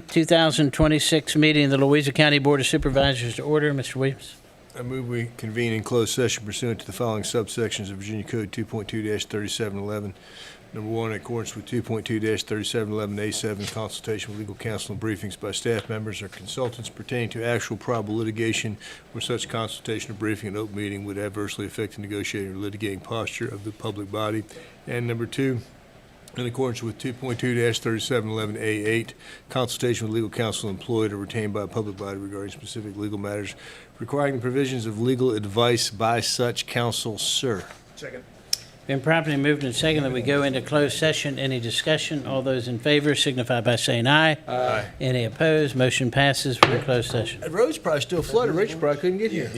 2026 meeting of the Louisa County Board of Supervisors to order. Mr. Williams. I move we convene in closed session pursuant to the following subsections of Virginia Code 2.2-3711. Number one, in accordance with 2.2-3711A7, consultation with legal counsel and briefings by staff members or consultants pertaining to actual probable litigation where such consultation or briefing in open meeting would adversely affect the negotiating or litigating posture of the public body. And number two, in accordance with 2.2-3711A8, consultation with legal counsel employed or retained by a public body regarding specific legal matters requiring the provisions of legal advice by such counsel, sir. Second. Been properly moved and second that we go into closed session. Any discussion? All those in favor signify by saying aye. Aye. Any opposed? Motion passes for the closed session. The road's probably still flooded. Rachel probably couldn't get here.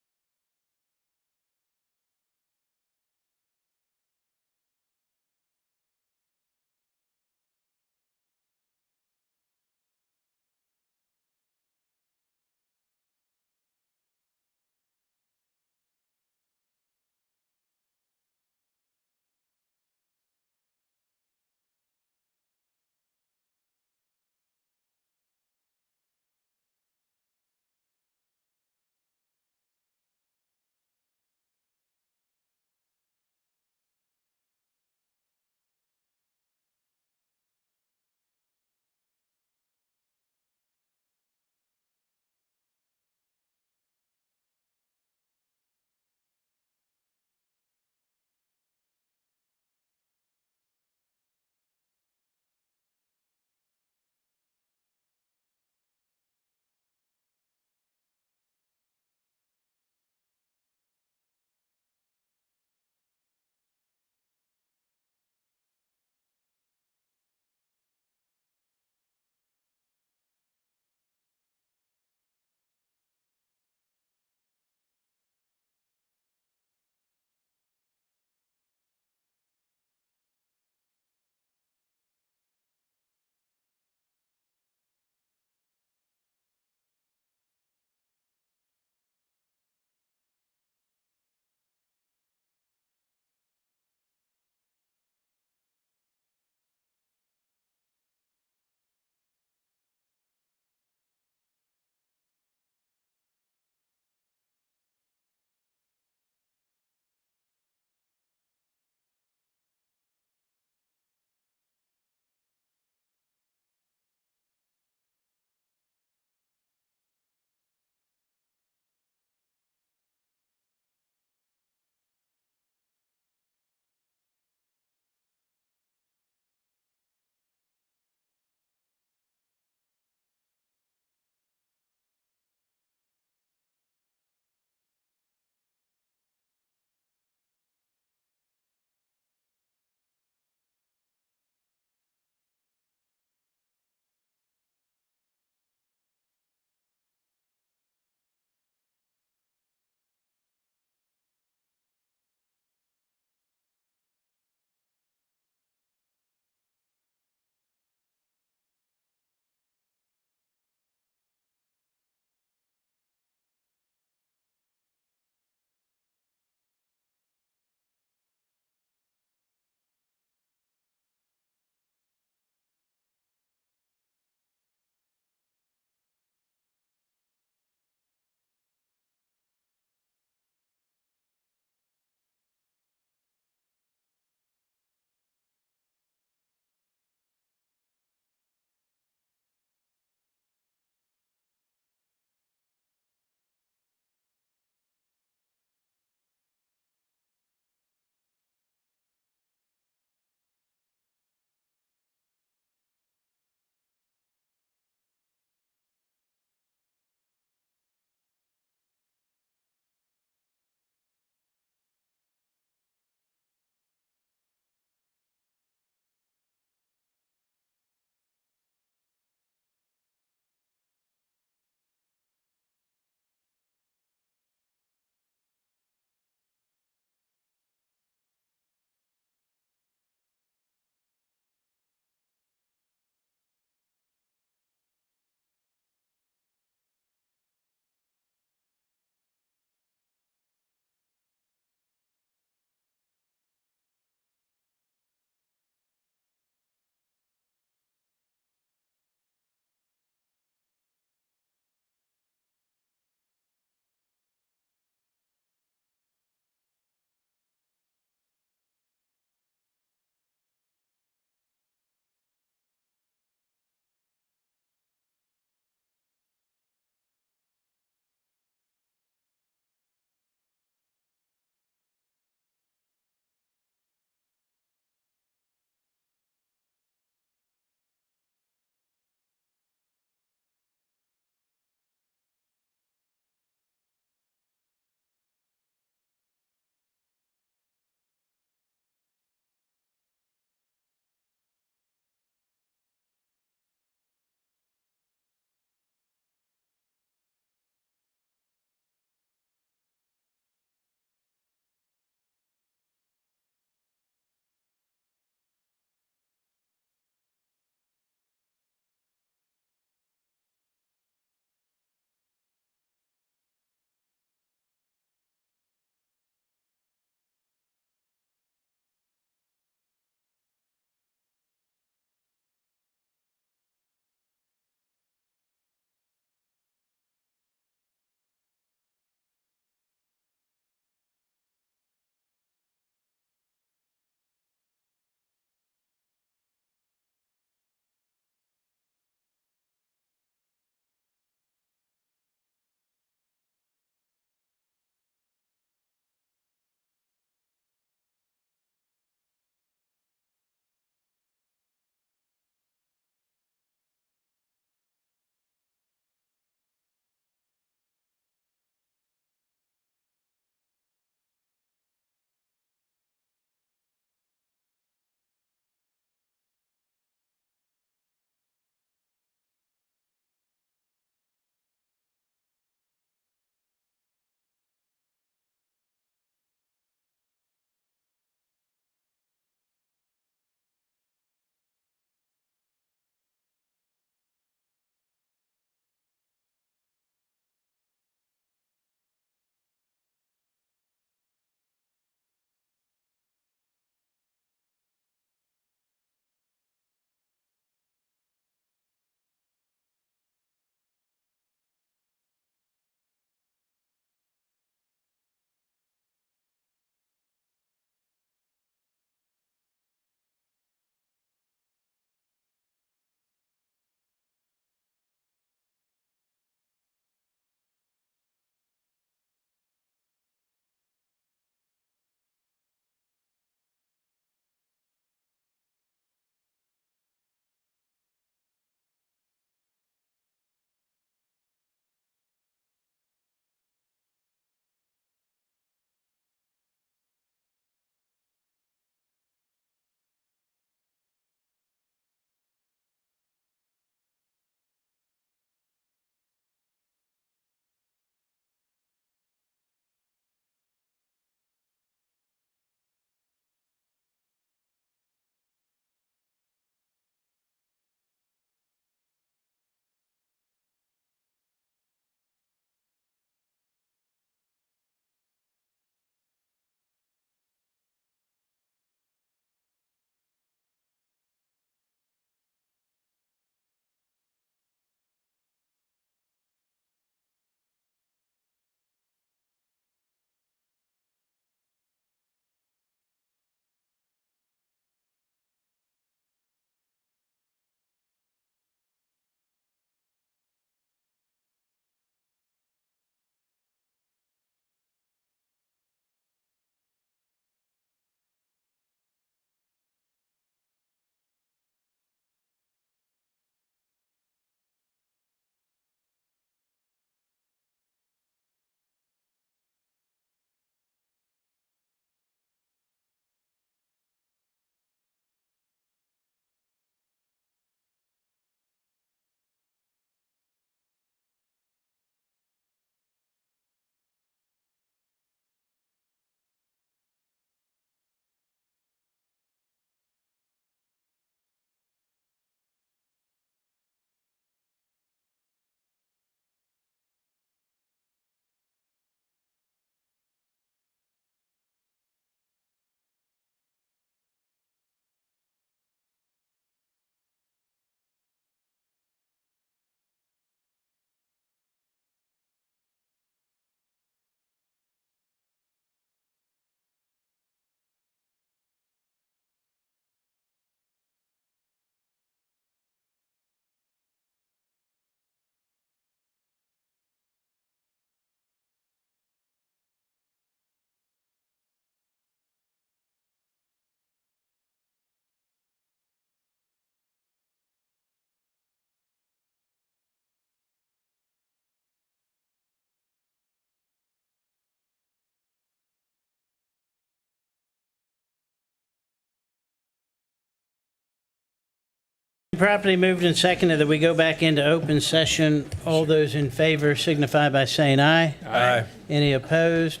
properly moved and seconded that we go back into open session. All those in favor signify by saying aye. Aye. Any opposed?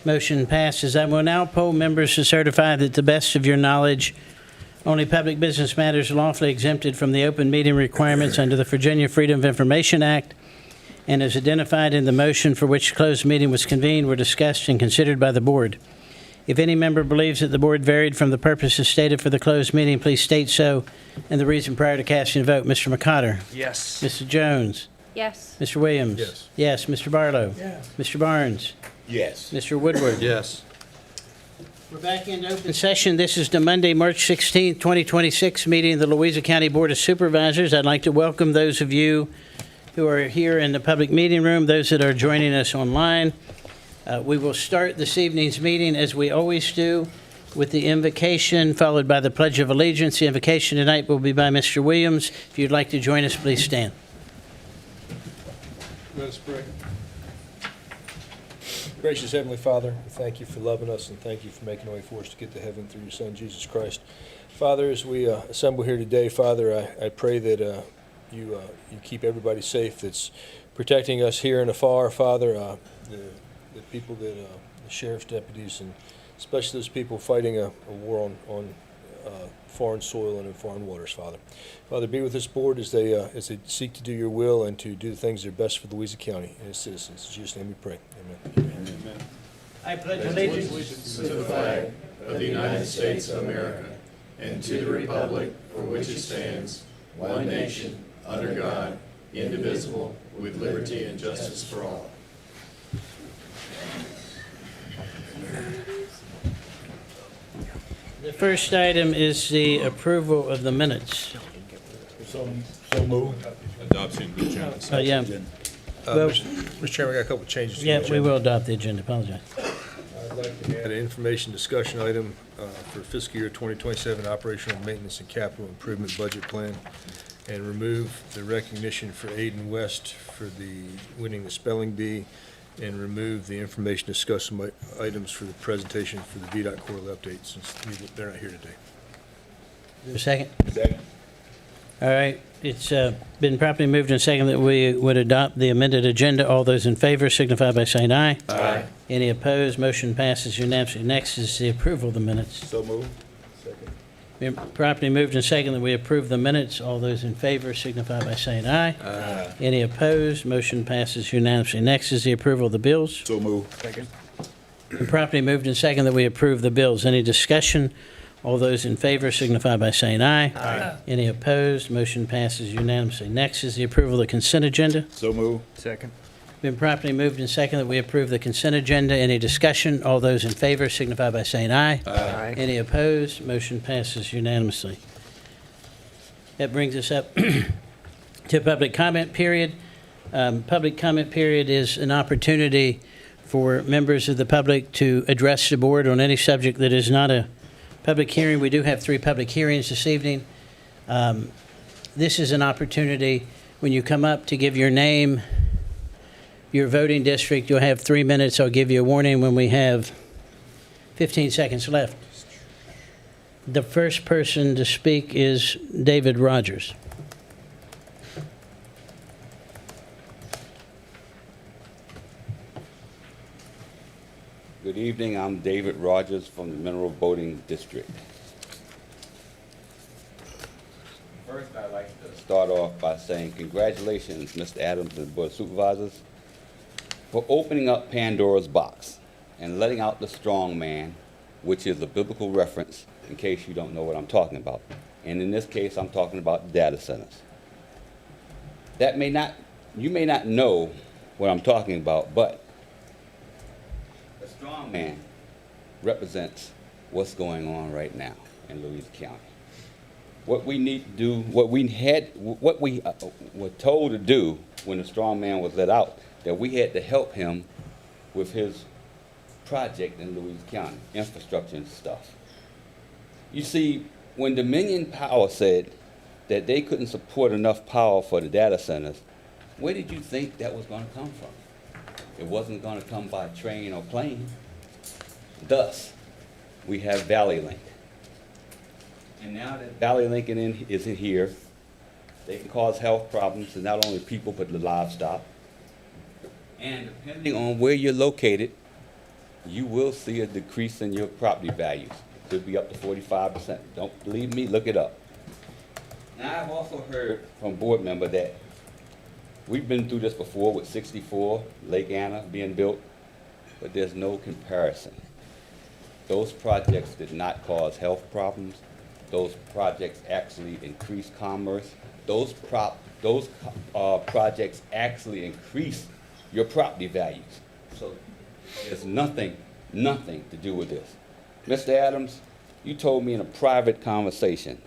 Motion passes. I will now poll members to certify that, to the best of your knowledge, only public business matters lawfully exempted from the open meeting requirements under the Virginia Freedom of Information Act and as identified in the motion for which closed meeting was convened were discussed and considered by the board. If any member believes that the board varied from the purposes stated for the closed meeting, please state so and the reason prior to casting a vote. Mr. McCotter? Yes. Mr. Jones? Yes. Mr. Williams? Yes. Yes. Mr. Barlow? Yes. Mr. Barnes? Yes. Mr. Woodward? Yes. We're back into open session. This is the Monday, March 16th, 2026 meeting of the Louisa County Board of Supervisors. I'd like to welcome those of you who are here in the public meeting room, those that are joining us online. We will start this evening's meeting, as we always do, with the invocation, followed by the Pledge of Allegiance. The invocation tonight will be by Mr. Williams. If you'd like to join us, please stand. Let us pray. Gracious Heavenly Father, we thank you for loving us and thank you for making a way for us to get to heaven through your Son, Jesus Christ. Father, as we assemble here today, Father, I pray that you keep everybody safe that's protecting us here and afar, Father, the people that, the sheriff's deputies, and especially those people fighting a war on foreign soil and in foreign waters, Father. Father, be with this board as they seek to do your will and to do the things that are best for Louisa County and its citizens. In Jesus' name we pray. Amen. Amen. I pledge allegiance to the flag of the United States of America and to the republic for which it stands, one nation, under God, indivisible, with liberty and justice for all. The first item is the approval of the minutes. So move. Adoption of agenda. Yeah, Well- Mr. Chairman, I got a couple of changes to the yeah, agenda. we will adopt the agenda. Apologize. I'd like to add an information discussion item for fiscal year 2027 operational maintenance and capital improvement budget plan, and remove the recognition for Aiden West for the winning the spelling bee, and remove the information discussion items for the presentation for the VDOT quarterly update, since they're not here today. Is there a second? Second. All right, it's been properly moved and seconded that we would adopt the amended agenda. All those in favor signify by saying aye. Aye. Any opposed? Motion passes unanimously. Next is the approval of the minutes. So move. Second. Been properly moved and seconded that we approve the minutes. All those in favor signify by saying aye. Aye. Any opposed? Motion passes unanimously. Next is the approval of the bills. So move. Second. Been properly moved and seconded that we approve the bills. Any discussion? All those in favor signify by saying aye. Aye. Any opposed? Motion passes unanimously. Next is the approval of the consent agenda. So move. Second. Been properly moved and seconded that we approve the consent agenda. Any discussion? All those in favor signify by saying aye. Aye. Any opposed? Motion passes unanimously. That brings us up to public comment period. Public comment period is an opportunity for members of the public to address the board on any subject that is not a public hearing. We do have 3 public hearings this evening. This is an opportunity when you come up to give your name, your voting district. You'll have 3 minutes. I'll give you a warning when we have 15 seconds left. The first person to speak is David Rogers. Good evening, I'm David Rogers from the Mineral Voting District. First, I'd like to start off by saying congratulations, Mr. Adams and the Board of Supervisors, for opening up Pandora's box and letting out the strong man, which is a biblical reference in case you don't know what I'm talking about. And in this case, I'm talking about data centers. You may not know what I'm talking about, but the strong man represents what's going on right now in Louisa County. What we need to do, what we were told to do when the strong man was let out, that we had to help him with his project in Louisa County, infrastructure and stuff. You see, when Dominion Power said that they couldn't support enough power for the data centers, where did you think that was going to come from? It wasn't going to come by train or plane. Thus, we have Valley Link. And now that Valley Link is in here, They can cause health problems to not only people but the livestock. And depending on where you're located, you will see a decrease in your property values. It could be up to 45%. Don't believe me? Look it up. Now, I've also heard from board member that we've been through this before with 64, Lake Anna being built, but there's no comparison. Those projects did not cause health problems. Those projects actually increased commerce. Those projects actually increase your property values. So there's nothing to do with this. Mr. Adams, you told me in a private conversation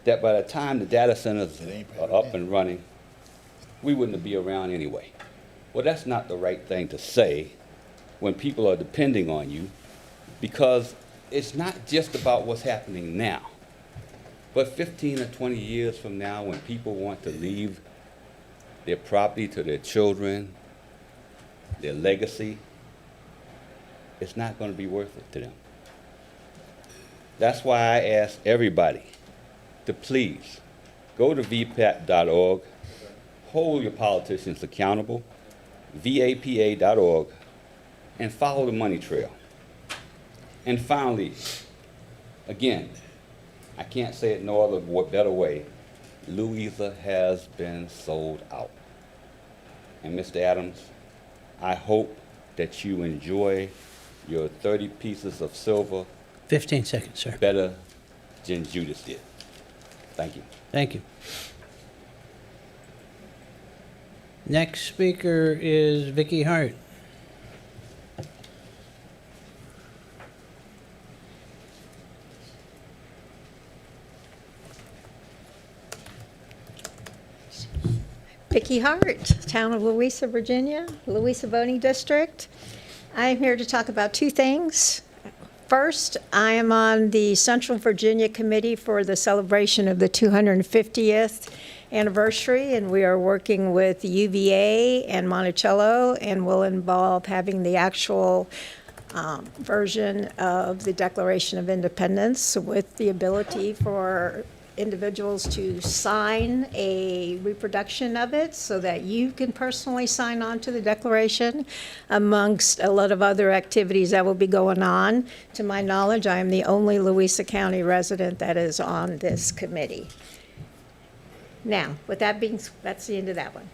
that by the time the data centers are up and running, we wouldn't be around anyway. Well, that's not the right thing to say when people are depending on you, because it's not just about what's happening now. But 15 or 20 years from now, when people want to leave their property to their children, their legacy, it's not going to be worth it to them. That's why I ask everybody to please go to vpat.org, hold your politicians accountable, vapa.org, and follow the money trail. And finally, again, I can't say it no other better way, Louisa has been sold out. And Mr. Adams, I hope that you enjoy your 30 pieces of silver 15 seconds, sir. better than Judas did. Thank you. Thank you. Next speaker is Vicky Hart. Vicki Hart, Town of Louisa, Virginia, Louisa Voting District. I'm here to talk about two things. First, I am on the Central Virginia Committee for the celebration of the 250th anniversary, and we are working with UVA and Monticello, and will involve having the actual version of the Declaration of Independence with the ability for individuals to sign a reproduction of it so that you can personally sign on to the Declaration, amongst a lot of other activities that will be going on. To my knowledge, I am the only Louisa County resident that is on this committee. Now, with that being, that's the end of that one.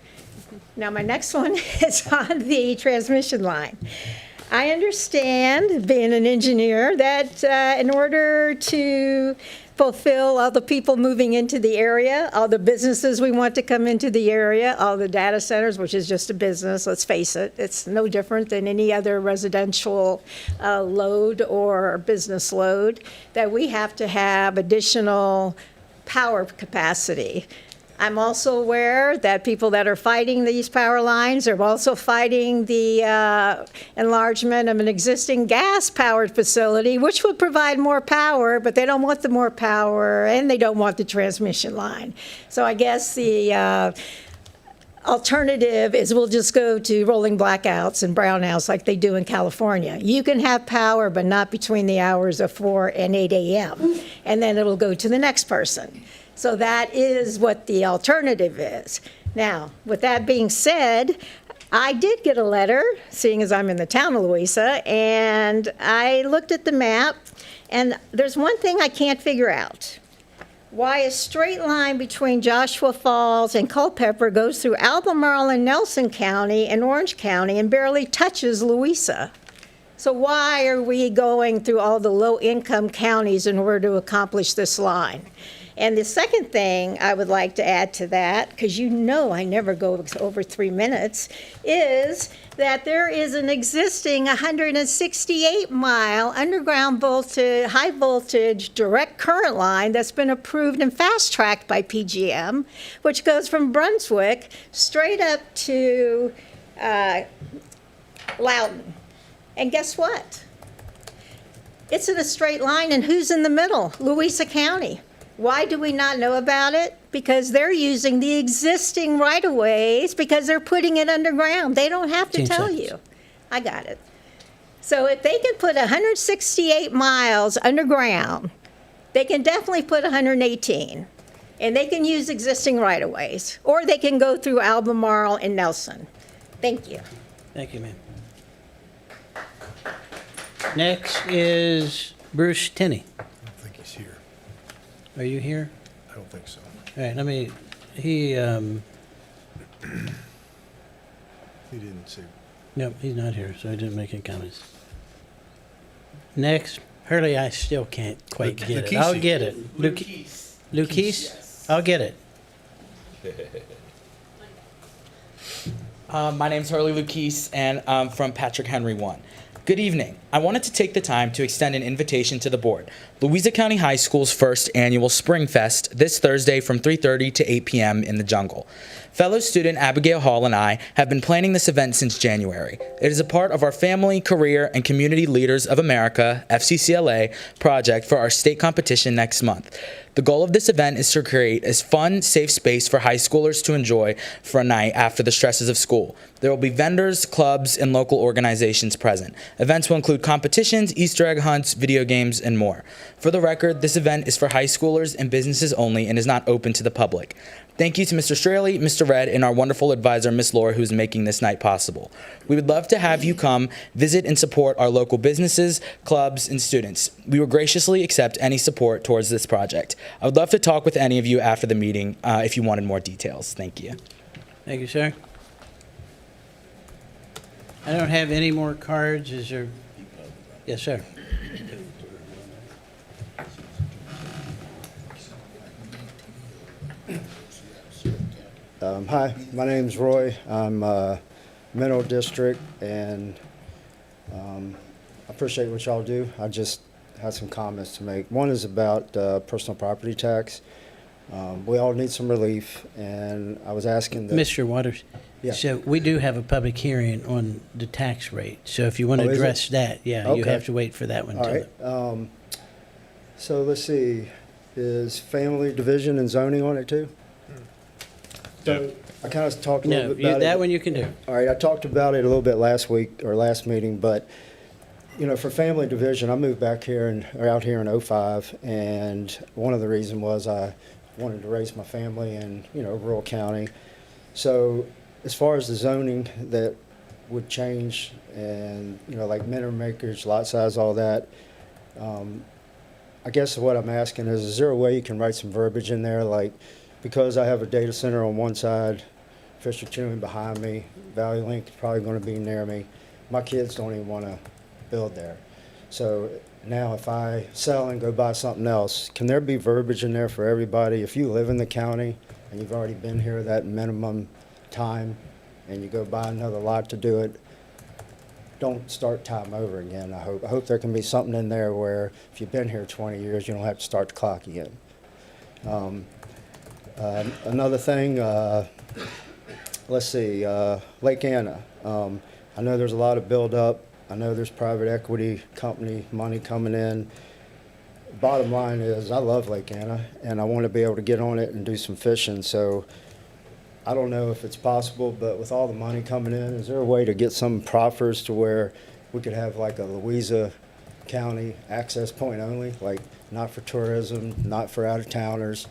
Now, my next one is on the transmission line. I understand, being an engineer, that in order to fulfill all the people moving into the area, all the businesses we want to come into the area, all the data centers, which is just a business, let's face it, it's no different than any other residential load or business load, that we have to have additional power capacity. I'm also aware that people that are fighting these power lines are also fighting the enlargement of an existing gas-powered facility, which would provide more power, but they don't want the more power, and they don't want the transmission line. So I guess the alternative is we'll just go to rolling blackouts and brownouts like they do in California. You can have power, but not between the hours of 4 and 8 a.m., and then it'll go to the next person. So that is what the alternative is. Now, with that being said, I did get a letter, seeing as I'm in the town of Louisa, and I looked at the map, and there's one thing I can't figure out. Why a straight line between Joshua Falls and Culpeper goes through Albemarle and Nelson County and Orange County and barely touches Louisa. So why are we going through all the low-income counties in order to accomplish this line? And the second thing I would like to add to that, because you know I never go over 3 minutes, is that there is an existing 168-mile underground voltage, high voltage direct current line that's been approved and fast-tracked by PGM, which goes from Brunswick straight up to Loudoun. And guess what? It's in a straight line, and who's in the middle? Louisa County. Why do we not know about it? Because they're using the existing right-of-ways because they're putting it underground. They don't have to 10 tell seconds. you. I got it. So if they can put 168 miles underground, they can definitely put 118. And they can use existing right-of-ways, or they can go through Albemarle and Nelson. Thank you. Thank you, ma'am. Next is Bruce Tenney. I don't think he's here. Are you here? I don't think so. All right, he, He didn't say. no, he's not here, so I didn't make any comments. Next, Hurley, I still can't quite get it. I'll Lucchese. get it. Lucchese? I'll get it. My name's Hurley Lucchese, and I'm from Patrick Henry 1. Good evening. I wanted to take the time to extend an invitation to the board. Louisa County High School's first annual Spring Fest this Thursday from 3:30 to 8 p.m. in the jungle. Fellow student Abigail Hall and I have been planning this event since January. It is a part of our Family, Career, and Community Leaders of America, FCCLA, project for our state competition next month. The goal of this event is to create a fun, safe space for high schoolers to enjoy for a night after the stresses of school. There will be vendors, clubs, and local organizations present. Events will include competitions, Easter egg hunts, video games, and more. For the record, this event is for high schoolers and businesses only and is not open to the public. Thank you to Mr. Straley, Mr. Red, and our wonderful advisor, Ms. Laura, who is making this night possible. We would love to have you come, visit, and support our local businesses, clubs, and students. We will graciously accept any support towards this project. I would love to talk with any of you after the meeting if you wanted more details. Thank you. Thank you, sir. I don't have any more cards. Is there? Yes, sir. Hi, my name's Roy. I'm Mineral District, and I appreciate what y'all do. I just had some comments to make. One is about personal property tax. We all need some relief, and I was asking that. Mr. Waters? Yeah. So we do have a public hearing on the tax rate. So if you want to Oh, is it? address that, yeah, you Okay. have to wait for that one. All too. right. So let's see. Is family division and zoning on it too? So I kind of talked a No, little bit about that it. one you can do. All right, I talked about it a little bit last week or last meeting, but you know, for family division, I moved back here and or out here in '05, and one of the reasons was I wanted to raise my family in rural county. So as far as the zoning that would change, and like minimum acreage, lot size, all that, I guess what I'm asking is there a way you can write some verbiage in there, like because I have a data center on one side, Fisher Chewing behind me, Valley Link is probably going to be near me. My kids don't even want to build there. So now if I sell and go buy something else, can there be verbiage in there for everybody? If you live in the county and you've already been here that minimum time and you go buy another lot to do it, don't start time over again, I hope. I hope there can be something in there where if you've been here 20 years, you don't have to start the clock again. Another thing, let's see, Lake Anna. I know there's a lot of buildup. I know there's private equity company money coming in. Bottom line is I love Lake Anna, and I want to be able to get on it and do some fishing. So I don't know if it's possible, but with all the money coming in, is there a way to get some proffers to where we could have like a Louisa County access point only, like not for tourism, not for out-of-towners,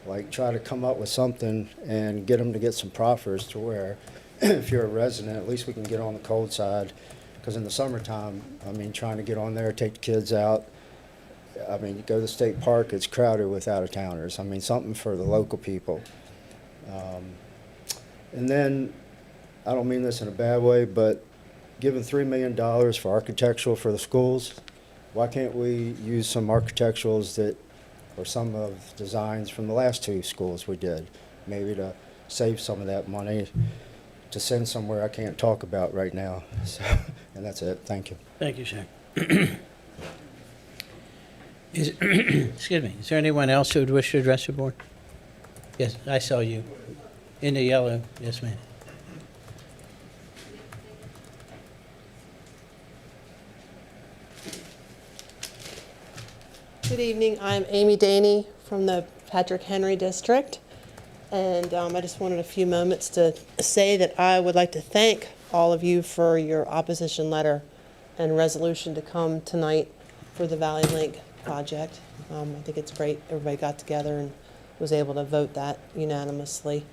like try to come up with something and get them to get some proffers to where if you're a resident, at least we can get on the cold side. Because in the summertime, I mean, trying to get on there, take the kids out, I mean, you go to the state park, it's crowded with out-of-towners. I mean, something for the local people. And then, I don't mean this in a bad way, but giving $3 million for architectural for the schools, why can't we use some architecturals that, or some of designs from the last two schools we did, maybe to save some of that money to send somewhere I can't talk about right now. So, and that's it. Thank you. Thank you, sir. Excuse me. Is there anyone else who would wish to address the board? Yes, I saw you. In the yellow. Yes, ma'am. Good evening. I'm Amy Daney from the Patrick Henry District. And I just wanted a few moments to say that I would like to thank all of you for your opposition letter and resolution to come tonight for the Valley Link project. I think it's great everybody got together and was able to vote that unanimously.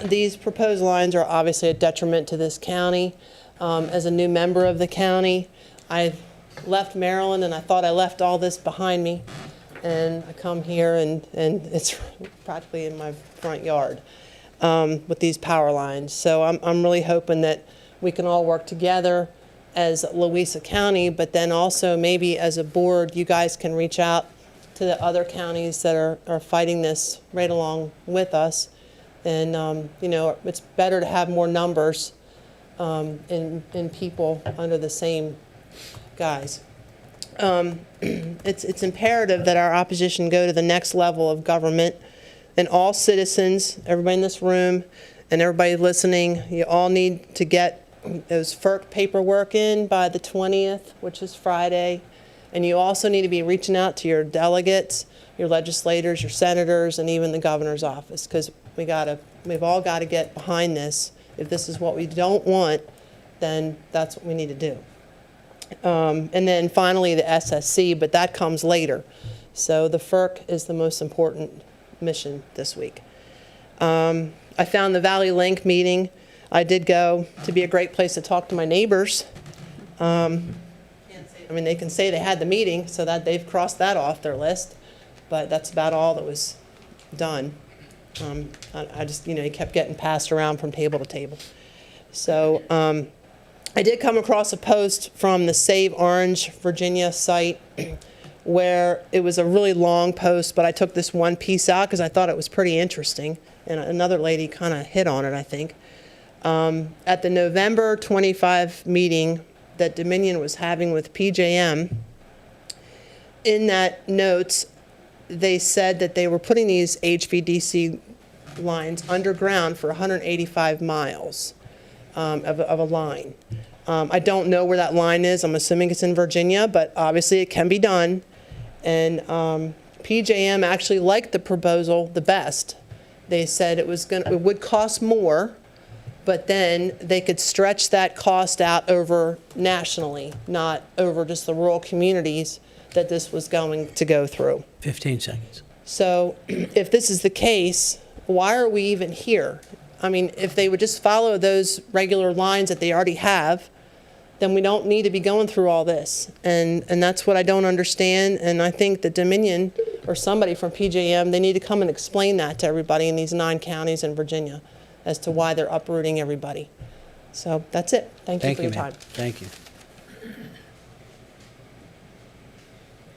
These proposed lines are obviously a detriment to this county. As a new member of the county, I left Maryland and I thought I left all this behind me. And I come here and it's practically in my front yard with these power lines. So I'm really hoping that we can all work together as Louisa County, but then also maybe as a board, you guys can reach out to the other counties that are fighting this right along with us. And, it's better to have more numbers in people under the same guise. It's imperative that our opposition go to the next level of government, and all citizens, everybody in this room and everybody listening, you all need to get those FERC paperwork in by the 20th, which is Friday. And you also need to be reaching out to your delegates, your legislators, your senators, and even the governor's office, because we've all got to get behind this. If this is what we don't want, then that's what we need to do. And then finally the SSC, but that comes later. So the FERC is the most important mission this week. I found the Valley Link meeting. I did go to be a great place to talk to my neighbors. They can say they had the meeting, so that they've crossed that off their list, but that's about all that was done. I just, he kept getting passed around from table to table. So I did come across a post from the Save Orange, Virginia site where it was a really long post, but I took this one piece out because I thought it was pretty interesting, and another lady kind of hit on it, I think. At the November 25 meeting that Dominion was having with PJM, in that notes, they said that they were putting these HVDC lines underground for 185 miles of a line. I don't know where that line is. I'm assuming it's in Virginia, but obviously it can be done. And PJM actually liked the proposal the best. They said it would cost more, but then they could stretch that cost out over nationally, not over just the rural communities that this was going to go through. 15 seconds. So if this is the case, why are we even here? I mean, if they would just follow those regular lines that they already have, then we don't need to be going through all this. And that's what I don't understand. And I think the Dominion or somebody from PJM, they need to come and explain that to everybody in these 9 counties in Virginia as to why they're uprooting everybody. So that's it. Thank you for your ma'am. time. Thank you.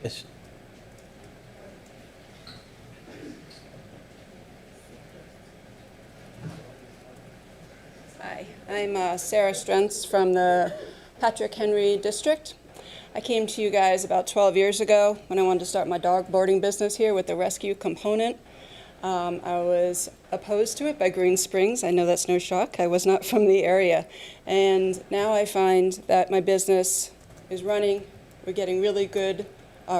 Yes. Hi, I'm Sarah Strentz from the Patrick Henry District. I came to you guys about 12 years ago when I wanted to start my dog boarding business here with the rescue component. I was opposed to it by Green Springs. I know that's no shock. I was not from the area. And now I find that my business is running. We're getting really good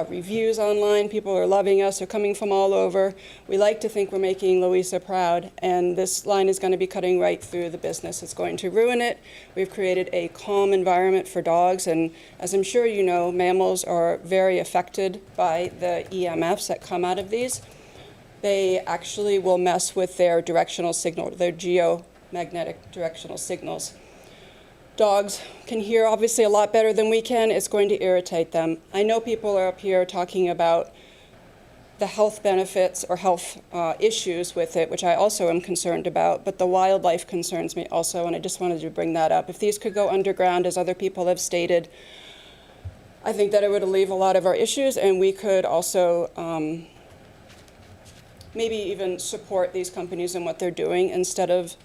reviews online. People are loving us. They're coming from all over. We like to think we're making Louisa proud, and this line is going to be cutting right through the business. It's going to ruin it. We've created a calm environment for dogs, and as I'm sure you know, mammals are very affected by the EMFs that come out of these. They actually will mess with their directional signal, their geomagnetic directional signals. Dogs can hear obviously a lot better than we can. It's going to irritate them. I know people are up here talking about the health benefits or health issues with it, which I also am concerned about, but the wildlife concerns me also, and I just wanted to bring that up. If these could go underground, as other people have stated, I think that it would alleviate a lot of our issues, and we could also maybe even support these companies in what they're doing instead of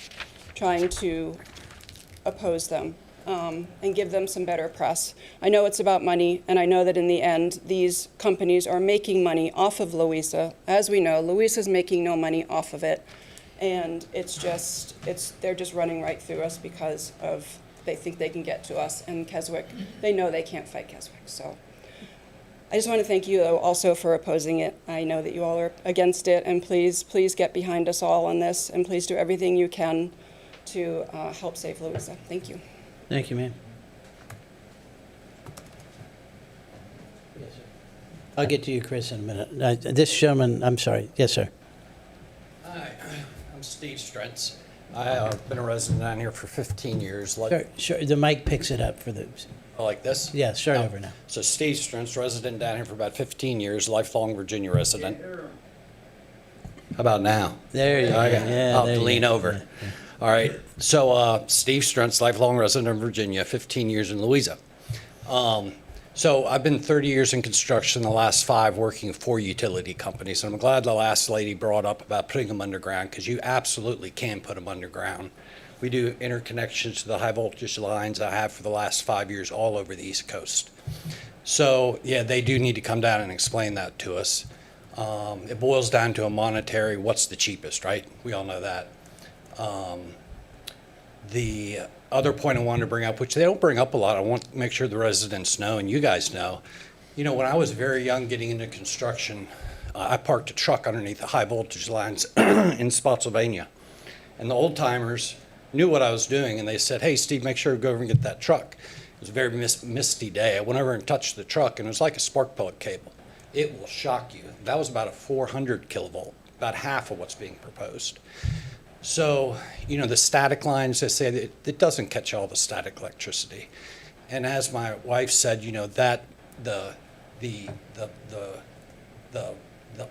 trying to oppose them. And give them some better press. I know it's about money, and I know that in the end, these companies are making money off of Louisa. As we know, Louisa's making no money off of it, and they're just running right through us because they think they can get to us, and Keswick, they know they can't fight Keswick. So I just want to thank you also for opposing it. I know that you all are against it, and please get behind us all on this, and please do everything you can to help save Louisa. Thank you. Thank you, ma'am. Yes, I'll get to you, Chris, in a minute. This gentleman, I'm sorry. Yes, sir. Hi, I'm Steve Strentz. I've been a resident down here for 15 years. Sure, the mic picks it up for the, Like this? yeah, start No. over now. So Steve Strentz, resident down here for about 15 years, lifelong Virginia resident. How about now? There you go. Okay. Yeah, I'll there have to you lean go. over. All right. So Steve Strentz, lifelong resident of Virginia, 15 years in Louisa. So I've been 30 years in construction, the last 5 working for utility companies. And I'm glad the last lady brought up about putting them underground, because you absolutely can put them underground. We do interconnections to the high voltage lines I have for the last 5 years all over the East Coast. So yeah, they do need to come down and explain that to us. It boils down to a monetary, what's the cheapest, right? We all know that. The other point I wanted to bring up, which they don't bring up a lot, I want to make sure the residents know and you guys know. You know, when I was very young getting into construction, I parked a truck underneath the high voltage lines in Spotsylvania. And the old timers knew what I was doing, and they said, "Hey, Steve, make sure to go over and get that truck." It was a very misty day. I went over and touched the truck, and it was like a spark plug cable. It will shock you. That was about a 400 kilovolt, about half of what's being proposed. So, you know, the static lines, they say that it doesn't catch all the static electricity. And as my wife said, you know, that the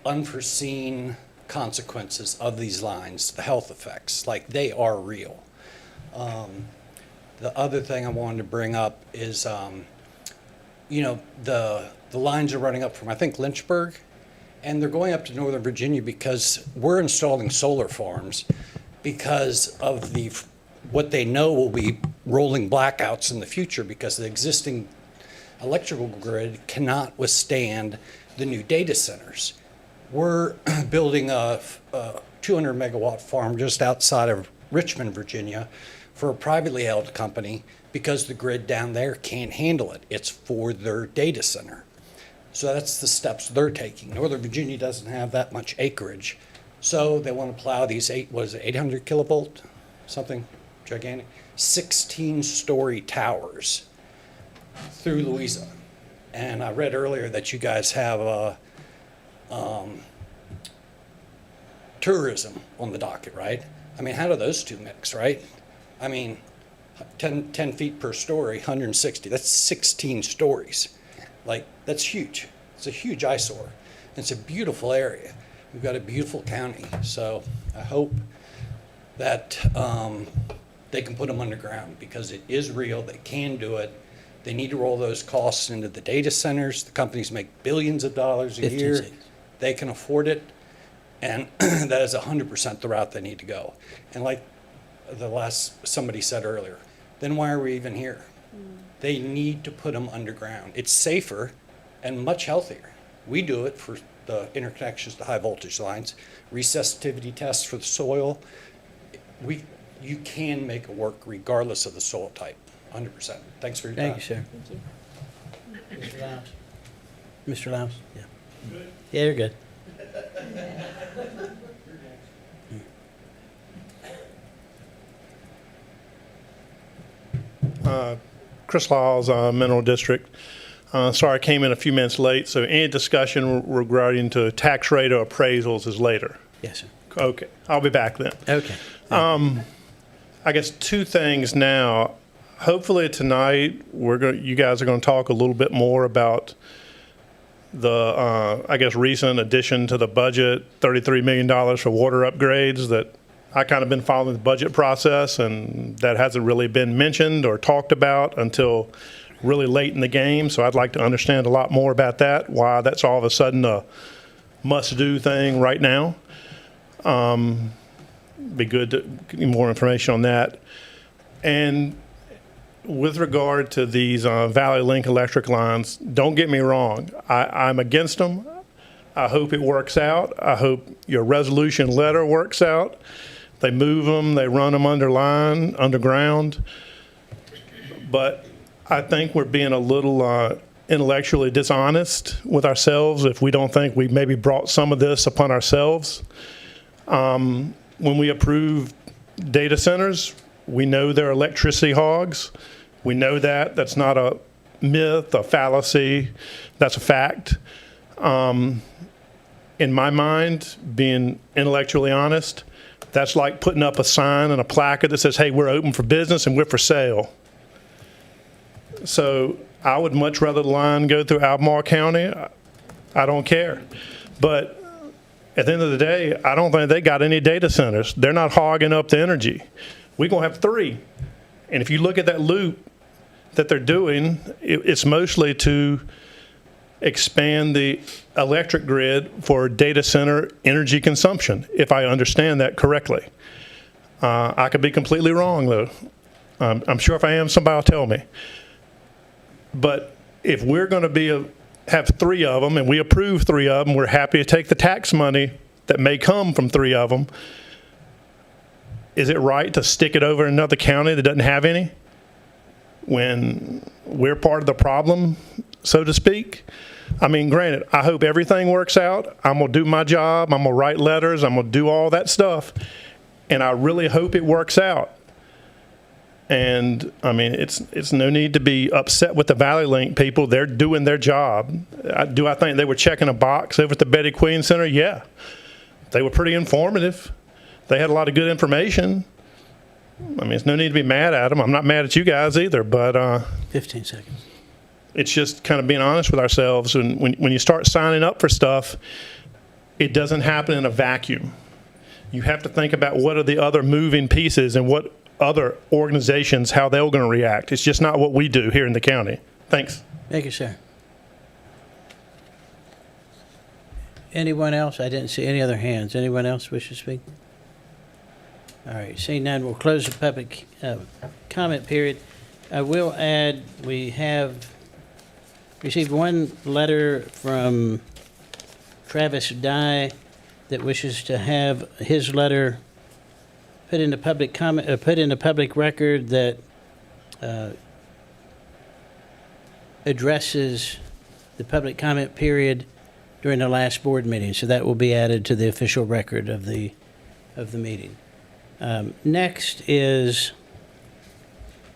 unforeseen consequences of these lines, the health effects, like they are real. The other thing I wanted to bring up is, you know, the lines are running up from, I think, Lynchburg, and they're going up to Northern Virginia because we're installing solar farms because of what they know will be rolling blackouts in the future, because the existing electrical grid cannot withstand the new data centers. We're building a 200 megawatt farm just outside of Richmond, Virginia, for a privately held company because the grid down there can't handle it. It's for their data center. So that's the steps they're taking. Northern Virginia doesn't have that much acreage. So they want to plow these 800 kilovolt, something gigantic, 16-story towers through Louisa. And I read earlier that you guys have tourism on the docket, right? I mean, how do those two mix, right? I mean, 10 feet per story, 160, that's 16 stories. Like, that's huge. It's a huge eyesore. It's a beautiful area. We've got a beautiful county. So I hope that they can put them underground, because it is real. They can do it. They need to roll those costs into the data centers. The companies make billions of dollars a year. 15. They can afford it. And that is 100% the route they need to go. And like somebody said earlier, then why are we even here? They need to put them underground. It's safer and much healthier. We do it for the interconnections to high voltage lines, resuscitivity tests for the soil. You can make it work regardless of the soil type, 100%. Thanks for your time. Thank you, sir. Thank you. Mr. Lyles? Mr. Lyles? Yeah. Yeah, you're good. Chris Lyles, Mineral District. Sorry I came in a few minutes late, so any discussion regarding to tax rate or appraisals is later. Yes, sir. Okay, I'll be back then. Okay. I guess 2 things now. Hopefully tonight, you guys are going to talk a little bit more about the, I guess, recent addition to the budget, $33 million for water upgrades that I kind of been following the budget process, and that hasn't really been mentioned or talked about until really late in the game. So I'd like to understand a lot more about that, why that's all of a sudden a must-do thing right now. Be good to get more information on that. And with regard to these Valley Link electric lines, don't get me wrong, I'm against them. I hope it works out. I hope your resolution letter works out. They move them, they run them underground. But I think we're being a little intellectually dishonest with ourselves if we don't think we maybe brought some of this upon ourselves. When we approve data centers, we know they're electricity hogs. We know that. That's not a myth, a fallacy. That's a fact. In my mind, being intellectually honest, that's like putting up a sign and a placard that says, hey, we're open for business and we're for sale. So I would much rather the line go through Albemarle County. I don't care. But at the end of the day, I don't think they got any data centers. They're not hogging up the energy. We're going to have 3. And if you look at that loop that they're doing, it's mostly to expand the electric grid for data center energy consumption, if I understand that correctly. I could be completely wrong, though. I'm sure if I am, somebody will tell me. But if we're going to have 3 of them, and we approve 3 of them, we're happy to take the tax money that may come from 3 of them. Is it right to stick it over in another county that doesn't have any when we're part of the problem, so to speak? I mean, granted, I hope everything works out. I'm going to do my job. I'm going to write letters. I'm going to do all that stuff. And I really hope it works out. And, I mean, it's no need to be upset with the Valley Link people. They're doing their job. Do I think they were checking a box over at the Betty Queen Center? Yeah. They were pretty informative. They had a lot of good information. I mean, there's no need to be mad at them. I'm not mad at you guys either, but 15 seconds. It's just kind of being honest with ourselves. And when you start signing up for stuff, it doesn't happen in a vacuum. You have to think about what are the other moving pieces and what other organizations, how they're going to react. It's just not what we do here in the county. Thanks. Thank you, sir. Anyone else? I didn't see any other hands. Anyone else wish to speak? All right, seeing none, we'll close the public comment period. I will add, we have received one letter from Travis Dye that wishes to have his letter put into public comment, put into public record that addresses the public comment period during the last board meeting. So that will be added to the official record of the meeting. Next is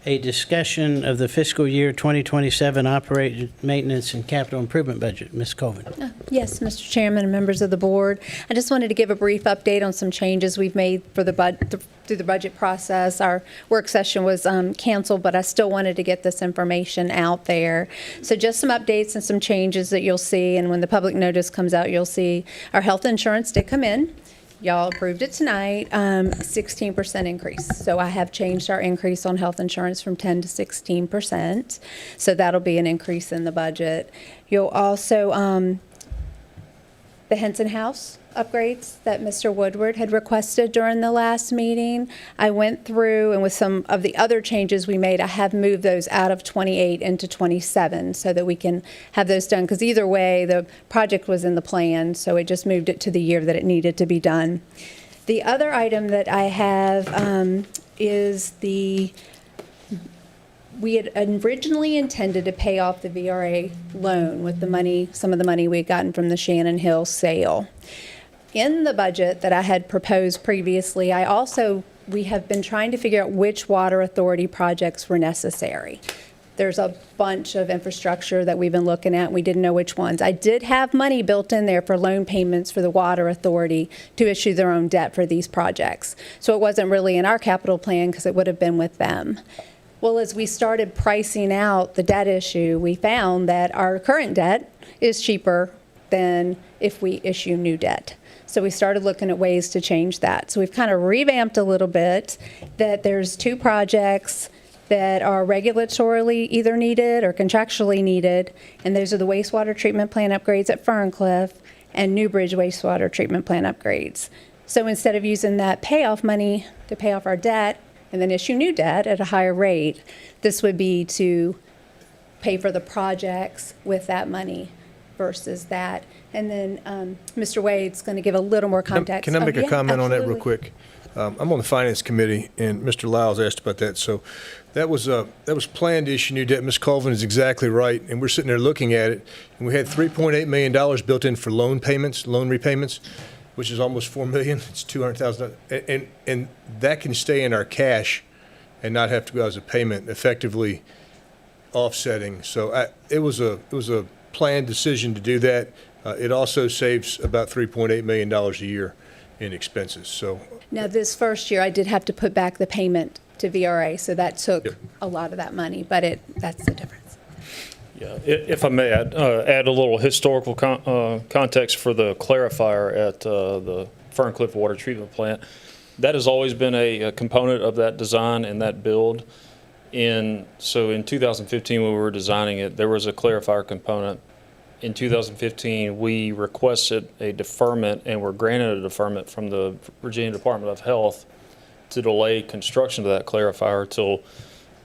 a discussion of the fiscal year 2027 operating, maintenance, and capital improvement budget. Ms. Colvin. Yes, Mr. Chairman and members of the board. I just wanted to give a brief update on some changes we've made for through the budget process. Our work session was canceled, but I still wanted to get this information out there. So just some updates and some changes that you'll see, and when the public notice comes out, you'll see our health insurance did come in. Y'all approved it tonight, 16% increase. So I have changed our increase on health insurance from 10 to 16%. So that'll be an increase in the budget. You'll also, the Henson House upgrades that Mr. Woodward had requested during the last meeting, I went through, and with some of the other changes we made, I have moved those out of 28 into 27 so that we can have those done, because either way, the project was in the plan, so it just moved it to the year that it needed to be done. The other item that I have is we had originally intended to pay off the VRA loan with the money, some of the money we had gotten from the Shannon Hill sale. In the budget that I had proposed previously, we have been trying to figure out which water authority projects were necessary. There's a bunch of infrastructure that we've been looking at, and we didn't know which ones. I did have money built in there for loan payments for the water authority to issue their own debt for these projects. So it wasn't really in our capital plan because it would have been with them. Well, as we started pricing out the debt issue, we found that our current debt is cheaper than if we issue new debt. So we started looking at ways to change that. So we've kind of revamped a little bit that there's 2 projects that are regulatorily either needed or contractually needed, and those are the wastewater treatment plant upgrades at Ferncliff and Newbridge wastewater treatment plant upgrades. So instead of using that payoff money to pay off our debt and then issue new debt at a higher rate, this would be to pay for the projects with that money versus that. And then Mr. Wade's going to give a little more context. Can I make a comment on that real absolutely. quick? I'm on the Finance Committee, and Mr. Lyles asked about that. So that was planned to issue new debt. Ms. Colvin is exactly right, and we're sitting there looking at it, and we had $3.8 million built in for loan repayments, which is almost $4 million. It's $200,000, and that can stay in our cash and not have to go as a payment, effectively offsetting. So it was a planned decision to do that. It also saves about $3.8 million a year in expenses. So Now, this first year, I did have to put back the payment to VRA, so that took Yep. a lot of that money, but that's the difference. Yeah, if I may add a little historical context for the clarifier at the Ferncliff Water Treatment Plant. That has always been a component of that design and that build. So in 2015, when we were designing it, there was a clarifier component. In 2015, we requested a deferment and were granted a deferment from the Virginia Department of Health to delay construction of that clarifier till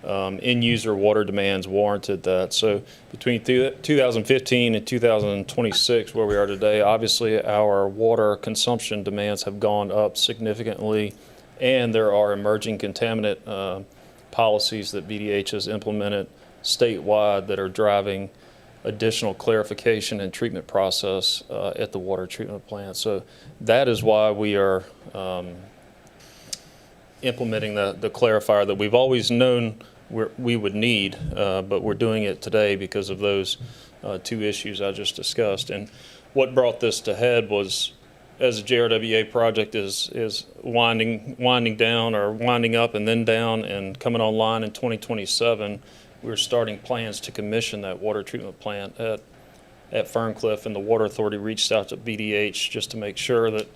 end user water demands warranted that. So between 2015 and 2026, where we are today, obviously our water consumption demands have gone up significantly, and there are emerging contaminant policies that VDH has implemented statewide that are driving additional clarification and treatment process at the water treatment plant. So that is why we are implementing the clarifier that we've always known we would need, but we're doing it today because of those two issues I just discussed. And what brought this to head was, as the JRWA project is winding down or winding up and then down and coming online in 2027, we're starting plans to commission that water treatment plant at Ferncliff, and the Water Authority reached out to VDH just to make sure that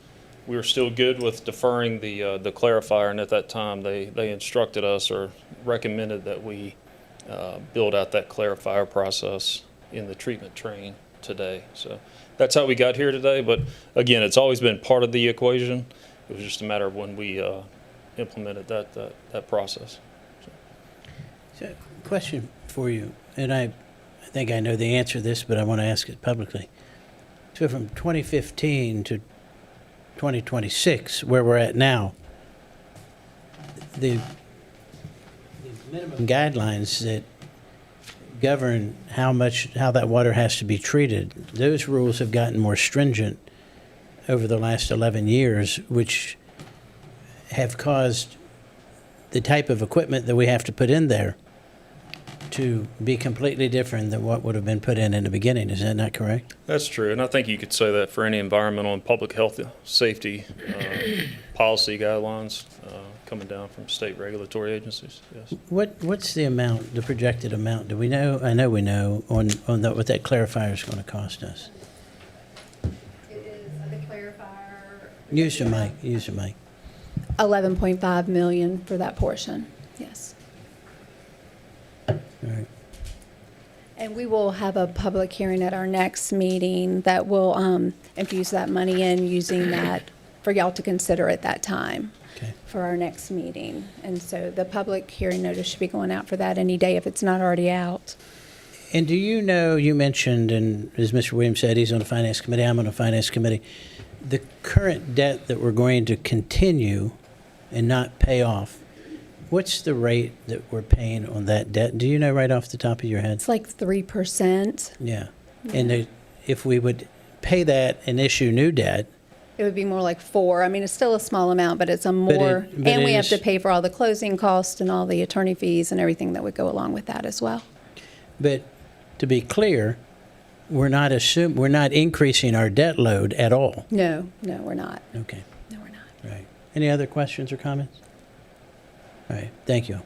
we were still good with deferring the clarifier, and at that time they instructed us or recommended that we build out that clarifier process in the treatment train today. So that's how we got here today, but again, it's always been part of the equation. It was just a matter of when we implemented that process. So, question for you, and I think I know the answer to this, but I want to ask it publicly. So from 2015 to 2026, where we're at now, the minimum guidelines that govern how that water has to be treated, those rules have gotten more stringent over the last 11 years, which have caused the type of equipment that we have to put in there to be completely different than what would have been put in the beginning. Is that not correct? That's true, and I think you could say that for any environmental and public health safety policy guidelines coming down from state regulatory agencies. Yes. What's the amount, the projected amount? Do we know? I know we know on what that clarifier is going to cost us. It is the clarifier. Use your mic. Use your mic. 11.5 million for that portion, yes. All right. And we will have a public hearing at our next meeting that will infuse that money in, using that for y'all to consider at that time. Okay. For our next meeting. And so the public hearing notice should be going out for that any day if it's not already out. And do you know, you mentioned, and as Mr. Williams said, he's on the Finance Committee, I'm on the Finance Committee, the current debt that we're going to continue and not pay off, what's the rate that we're paying on that debt? Do you know right off the top of your head? It's like 3%. Yeah. And if we would pay that and issue new debt, It would be more like 4. I mean, it's still a small amount, but it's a more, but and we it have to is- pay for all the closing costs and all the attorney fees and everything that would go along with that as well. but to be clear, we're not increasing our debt load at all. No, we're not. Okay. No, we're not. Right. Any other questions or comments? All right. Thank you.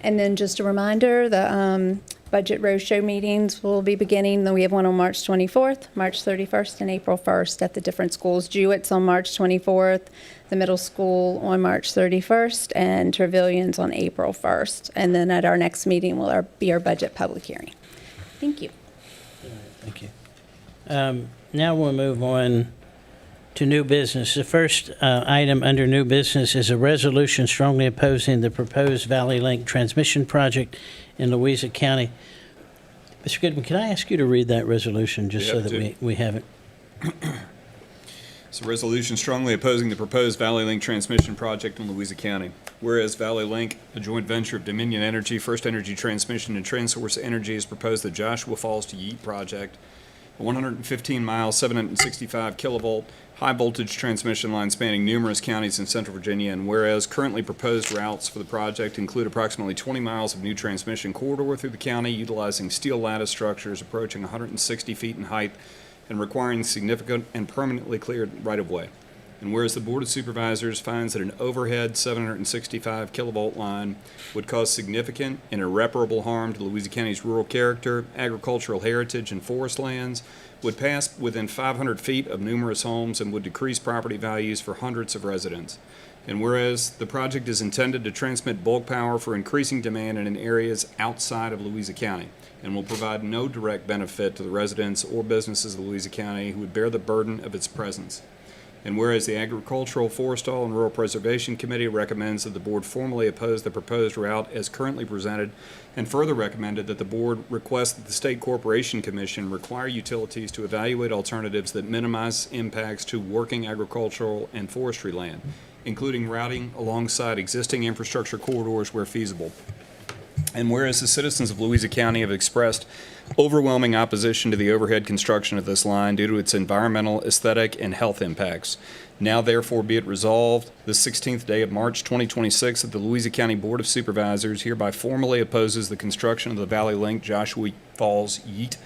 And then just a reminder, the budget roadshow meetings will be beginning. We have one on March 24th, March 31st, and April 1st at the different schools. Jewett's on March 24th, the middle school on March 31st, and Trevilian's on April 1st. And then at our next meeting will be our budget public hearing. Thank you. Thank you. Now we'll move on to new business. The first item under new business is a resolution strongly opposing the proposed Valley Link transmission project in Louisa County. Mr. Goodman, can I ask you to read that resolution just so that we have it? It's a resolution strongly opposing the proposed Valley Link transmission project in Louisa County. Whereas Valley Link, a joint venture of Dominion Energy, First Energy Transmission, and Transource Energy, has proposed the Joshua Falls to Yeet project, a 115-mile, 765 kilovolt high-voltage transmission line spanning numerous counties in Central Virginia, and whereas currently proposed routes for the project include approximately 20 miles of new transmission corridor through the county utilizing steel lattice structures approaching 160 feet in height and requiring significant and permanently cleared right-of-way. And whereas the Board of Supervisors finds that an overhead 765 kilovolt line would cause significant and irreparable harm to Louisa County's rural character, agricultural heritage, and forest lands, would pass within 500 feet of numerous homes, and would decrease property values for hundreds of residents. And whereas the project is intended to transmit bulk power for increasing demand in areas outside of Louisa County, and will provide no direct benefit to the residents or businesses of Louisa County who would bear the burden of its presence. And whereas the Agricultural, Forestal, and Rural Preservation Committee recommends that the board formally oppose the proposed route as currently presented, and further recommended that the board request that the State Corporation Commission require utilities to evaluate alternatives that minimize impacts to working agricultural and forestry land, including routing alongside existing infrastructure corridors where feasible. And whereas the citizens of Louisa County have expressed overwhelming opposition to the overhead construction of this line due to its environmental, aesthetic, and health impacts, now therefore be it resolved, the 16th day of March 2026, that the Louisa County Board of Supervisors hereby formally opposes the construction of the Valley Link Joshua Falls Yeet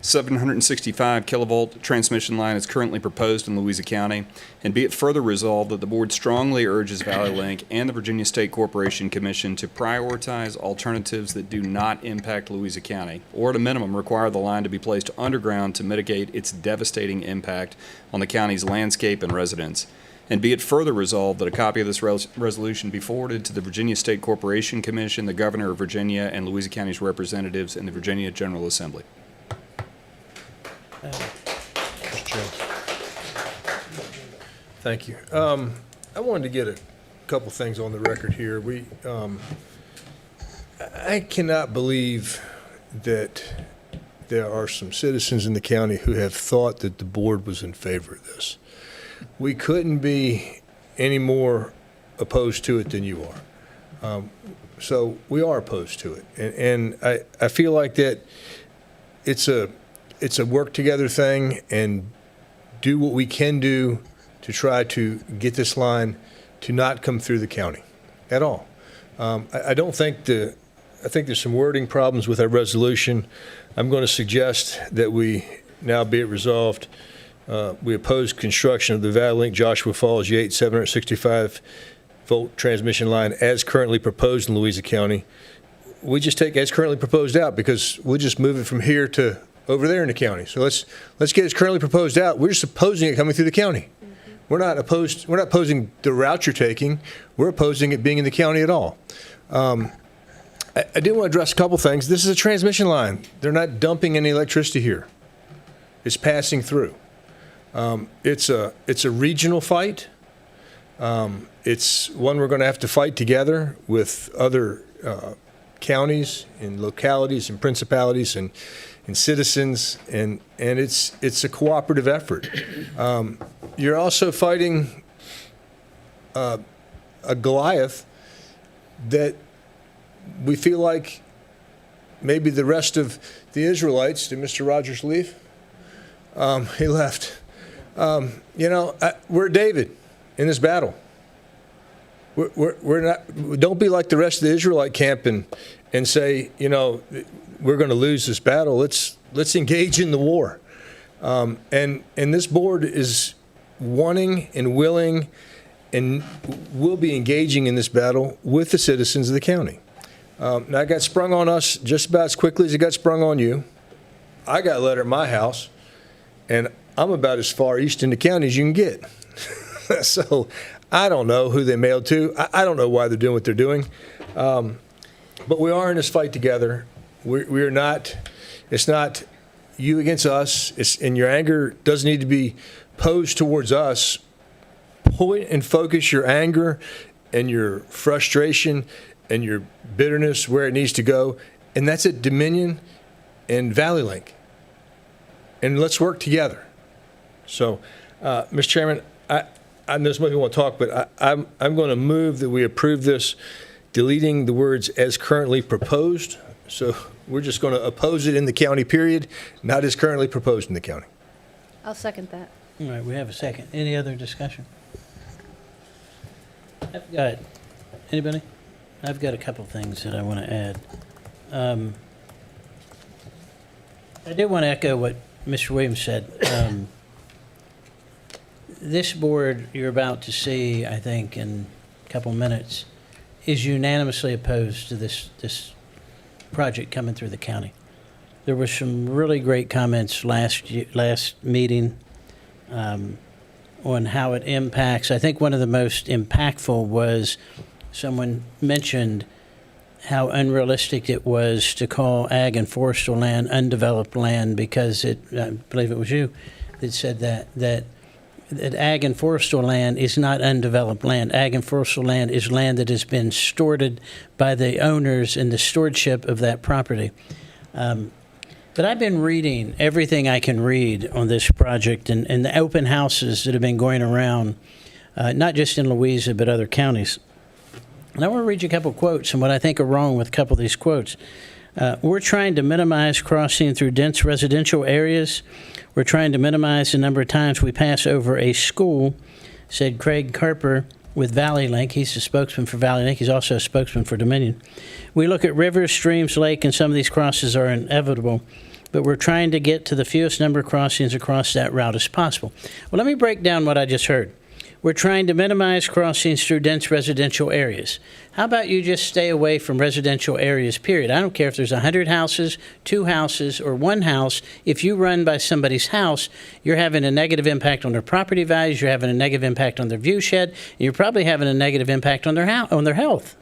765 kilovolt transmission line is currently proposed in Louisa County, and be it further resolved that the board strongly urges Valley Link and the Virginia State Corporation Commission to prioritize alternatives that do not impact Louisa County, or at a minimum require the line to be placed underground to mitigate its devastating impact on the county's landscape and residents. And be it further resolved that a copy of this resolution be forwarded to the Virginia State Corporation Commission, the Governor of Virginia, and Louisa County's representatives in the Virginia General Assembly. Mr. Chairman. Thank you. I wanted to get a couple things on the record here. I cannot believe that there are some citizens in the county who have thought that the board was in favor of this. We couldn't be any more opposed to it than you are. So we are opposed to it. And I feel like that it's a work together thing, and do what we can do to try to get this line to not come through the county at all. I think there's some wording problems with our resolution. I'm going to suggest that we now be it resolved. We oppose construction of the Valley Link Joshua Falls Yates 765 volt transmission line as currently proposed in Louisa County. We just take as currently proposed out because we'll just move it from here to over there in the county. So let's get it currently proposed out. We're just opposing it coming through the county. We're not opposing the route you're taking. We're opposing it being in the county at all. I did want to address a couple things. This is a transmission line. They're not dumping any electricity here. It's passing through. It's a regional fight. It's one we're going to have to fight together with other counties and localities and principalities and citizens, and it's a cooperative effort. You're also fighting a Goliath that we feel like maybe the rest of the Israelites. Did Mr. Rogers leave? He left. We're David in this battle. We're not. Don't be like the rest of the Israelite camp and say, we're going to lose this battle. Let's engage in the war. And this board is wanting and willing and will be engaging in this battle with the citizens of the county. Now, it got sprung on us just about as quickly as it got sprung on you. I got a letter at my house, and I'm about as far east in the county as you can get. So I don't know who they mailed to. I don't know why they're doing what they're doing. But we are in this fight together. We're not, it's not you against us, and your anger doesn't need to be posed towards us. Point and focus your anger and your frustration and your bitterness where it needs to go, and that's at Dominion and Valley Link. And let's work together. So, Mr. Chairman, I know some of you want to talk, but I'm going to move that we approve this, deleting the words "as currently proposed." So we're just going to oppose it in the county, period, not as currently proposed in the county. I'll second that. All right, we have a second. Any other discussion? Anybody? I've got a couple things that I want to add. I do want to echo what Mr. Williams said, this board you're about to see, I think, in a couple minutes, is unanimously opposed to this project coming through the county. There were some really great comments last meeting on how it impacts. I think one of the most impactful was someone mentioned how unrealistic it was to call ag and forestal land undeveloped land because I believe it was you that said that ag and forestal land is not undeveloped land. Ag and forestal land is land that has been stored by the owners in the stewardship of that property. But I've been reading everything I can read on this project and the open houses that have been going around, not just in Louisa, but other counties. And I want to read you a couple quotes and what I think are wrong with a couple of these quotes. We're trying to minimize crossing through dense residential areas. We're trying to minimize the number of times we pass over a school, said Craig Carper with Valley Link. He's the spokesman for Valley Link. He's also a spokesman for Dominion. We look at rivers, streams, lake, and some of these crosses are inevitable, but we're trying to get to the fewest number of crossings across that route as possible. Well, let me break down what I just heard. We're trying to minimize crossings through dense residential areas. How about you just stay away from residential areas, period? I don't care if there's 100 houses, 2 houses, or 1 house. If you run by somebody's house, you're having a negative impact on their property values, you're having a negative impact on their view shed, and you're probably having a negative impact on their health.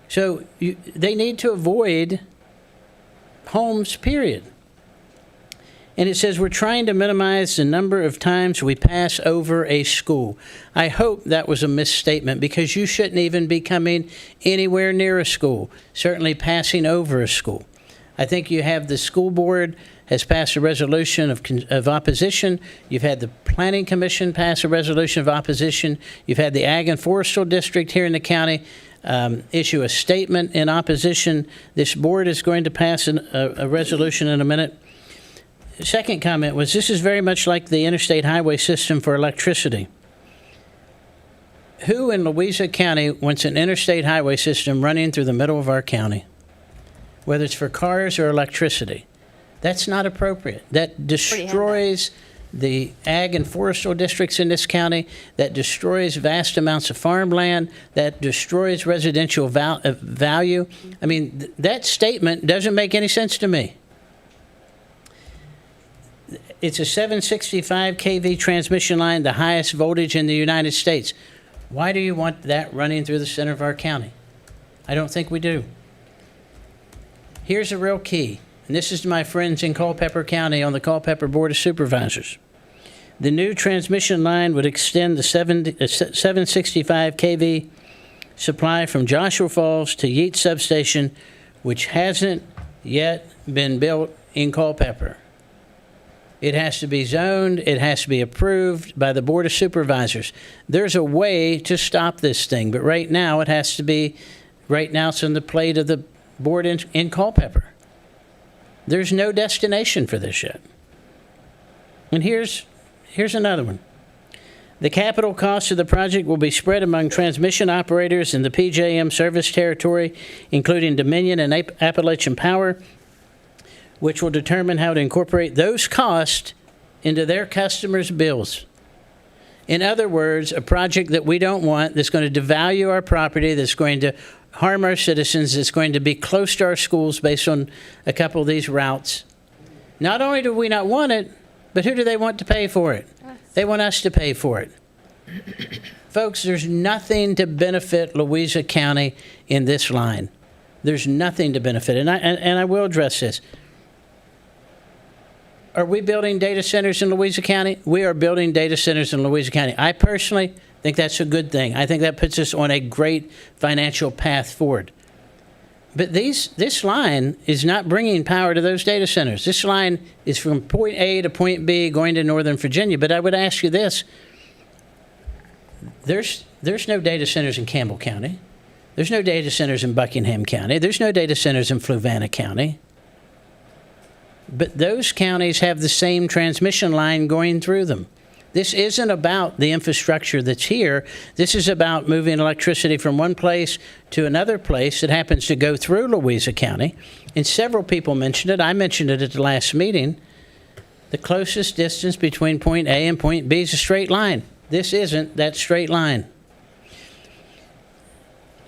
So they need to avoid homes, period. And it says we're trying to minimize the number of times we pass over a school. I hope that was a misstatement because you shouldn't even be coming anywhere near a school, certainly passing over a school. I think you have the school board has passed a resolution of opposition. You've had the Planning Commission pass a resolution of opposition. You've had the Ag and Forestal District here in the county issue a statement in opposition. This board is going to pass a resolution in a minute. Second comment was, this is very much like the interstate highway system for electricity. Who in Louisa County wants an interstate highway system running through the middle of our county, whether it's for cars or electricity? That's not appropriate. That destroys the ag and forestal districts in this county. That destroys vast amounts of farmland. That destroys residential value. I mean, that statement doesn't make any sense to me. It's a 765 kV transmission line, the highest voltage in the United States. Why do you want that running through the center of our county? I don't think we do. Here's a real key, and this is to my friends in Culpeper County on the Culpeper Board of Supervisors. The new transmission line would extend the 765 kV supply from Joshua Falls to Yeats Substation, which hasn't yet been built in Culpeper. It has to be zoned. It has to be approved by the Board of Supervisors. There's a way to stop this thing, but right now it's on the plate of the board in Culpeper. There's no destination for this yet. And here's another one. The capital cost of the project will be spread among transmission operators in the PJM service territory, including Dominion and Appalachian Power, which will determine how to incorporate those costs into their customers' bills. In other words, a project that we don't want, that's going to devalue our property, that's going to harm our citizens, that's going to be close to our schools based on a couple of these routes. Not only do we not want it, but who do they want to pay for it? They want us to pay for it. Folks, there's nothing to benefit Louisa County in this line. There's nothing to benefit. And I will address this. Are we building data centers in Louisa County? We are building data centers in Louisa County. I personally think that's a good thing. I think that puts us on a great financial path forward. But this line is not bringing power to those data centers. This line is from point A to point B going to Northern Virginia. But I would ask you this. There's no data centers in Campbell County. There's no data centers in Buckingham County. There's no data centers in Fluvanna County. But those counties have the same transmission line going through them. This isn't about the infrastructure that's here. This is about moving electricity from one place to another place that happens to go through Louisa County. And several people mentioned it. I mentioned it at the last meeting. The closest distance between point A and point B is a straight line. This isn't that straight line.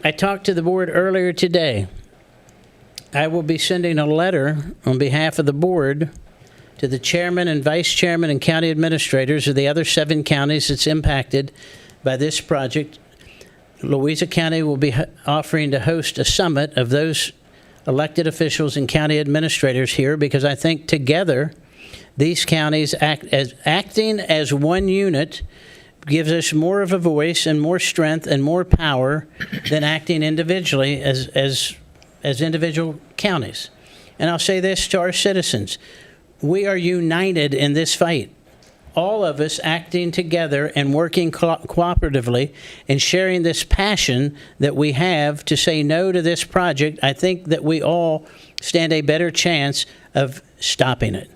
I talked to the board earlier today. I will be sending a letter on behalf of the board to the chairman and vice chairman and county administrators of the other 7 counties that's impacted by this project. Louisa County will be offering to host a summit of those elected officials and county administrators here, because I think together these counties acting as one unit gives us more of a voice and more strength and more power than acting individually as individual counties. And I'll say this to our citizens: we are united in this fight. All of us acting together and working cooperatively and sharing this passion that we have to say no to this project, I think that we all stand a better chance of stopping it.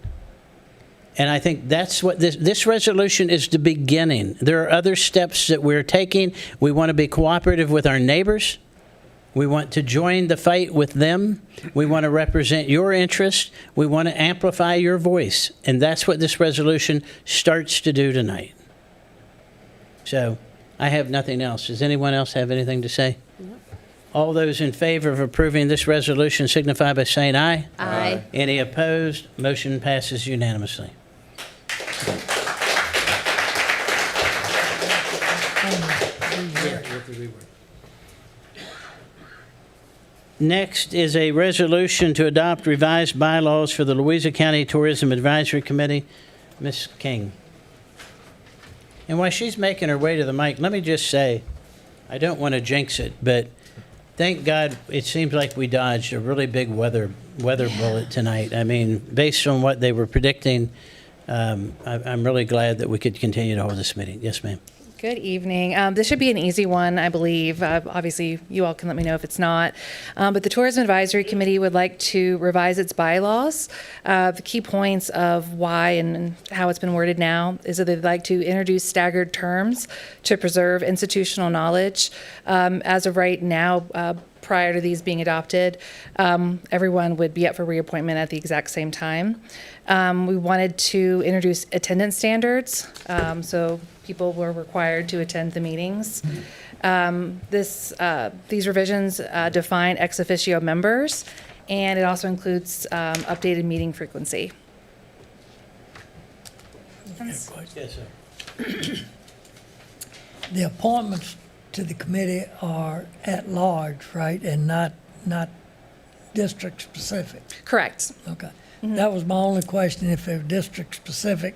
And I think that's what this resolution is the beginning. There are other steps that we're taking. We want to be cooperative with our neighbors. We want to join the fight with them. We want to represent your interest. We want to amplify your voice. And that's what this resolution starts to do tonight. So I have nothing else. Does anyone else have anything to say? No. All those in favor of approving this resolution signify by saying aye. Aye. Any opposed? Motion passes unanimously. Next is a resolution to adopt revised bylaws for the Louisa County Tourism Advisory Committee. Ms. King. And while she's making her way to the mic, let me just say, I don't want to jinx it, but thank God it seems like we dodged a really big weather bullet tonight. I mean, based on what they were predicting, I'm really glad that we could continue to hold this meeting. Yes, ma'am. Good evening. This should be an easy one, I believe. Obviously, you all can let me know if it's not. But the Tourism Advisory Committee would like to revise its bylaws. The key points of why and how it's been worded now is that they'd like to introduce staggered terms to preserve institutional knowledge. As of right now, prior to these being adopted, everyone would be up for reappointment at the exact same time. We wanted to introduce attendance standards, so people were required to attend the meetings. These revisions define ex officio members, and it also includes updated meeting frequency. Yes, sir. The appointments to the committee are at large, right, and not district specific? Correct. Okay. That was my only question. If they're district specific,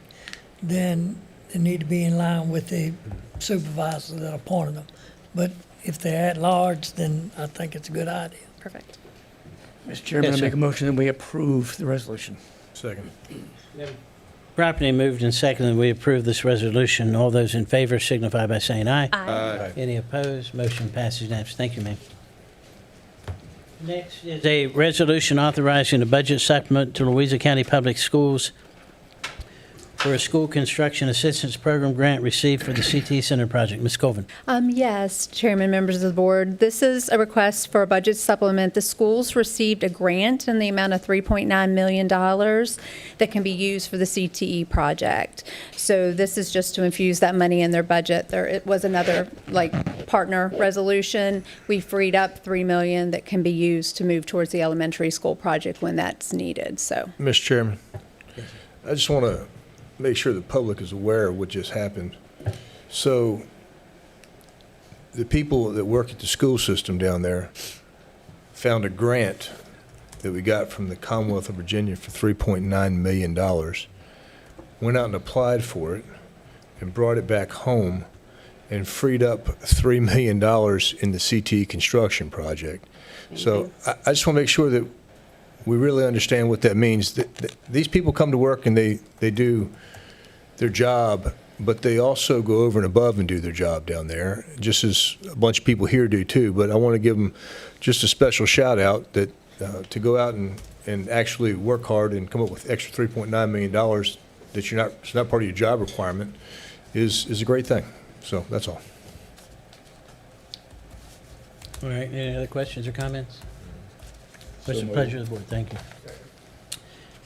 then they need to be in line with the supervisor that appointed them. But if they're at large, then I think it's a good idea. Perfect. Mr. Chairman, Yes, I make sir. a motion that we approve the resolution. Second. Properly moved and seconded, we approve this resolution. All those in favor signify by saying aye. Aye. Any opposed? Motion passes unanimously. Thank you, ma'am. Next is a resolution authorizing a budget supplement to Louisa County Public Schools for a school construction assistance program grant received for the CT Center project. Ms. Colvin. Yes, Chairman, members of the board. This is a request for a budget supplement. The schools received a grant in the amount of $3.9 million that can be used for the CTE project. So this is just to infuse that money in their budget. It was another partner resolution. We freed up $3 million that can be used to move towards the elementary school project when that's needed. So, Mr. Chairman, I just want to make sure the public is aware of what just happened. So the people that work at the school system down there found a grant that we got from the Commonwealth of Virginia for $3.9 million, went out and applied for it and brought it back home and freed up $3 million in the CT construction project. So I just want to make sure that we really understand what that means. These people come to work and they do their job, but they also go over and above and do their job down there, just as a bunch of people here do too. But I want to give them just a special shout out that to go out and actually work hard and come up with extra $3.9 million that it's not part of your job requirement is a great thing. So that's all. All right, any other questions or comments? What's the pleasure of the board? Thank you.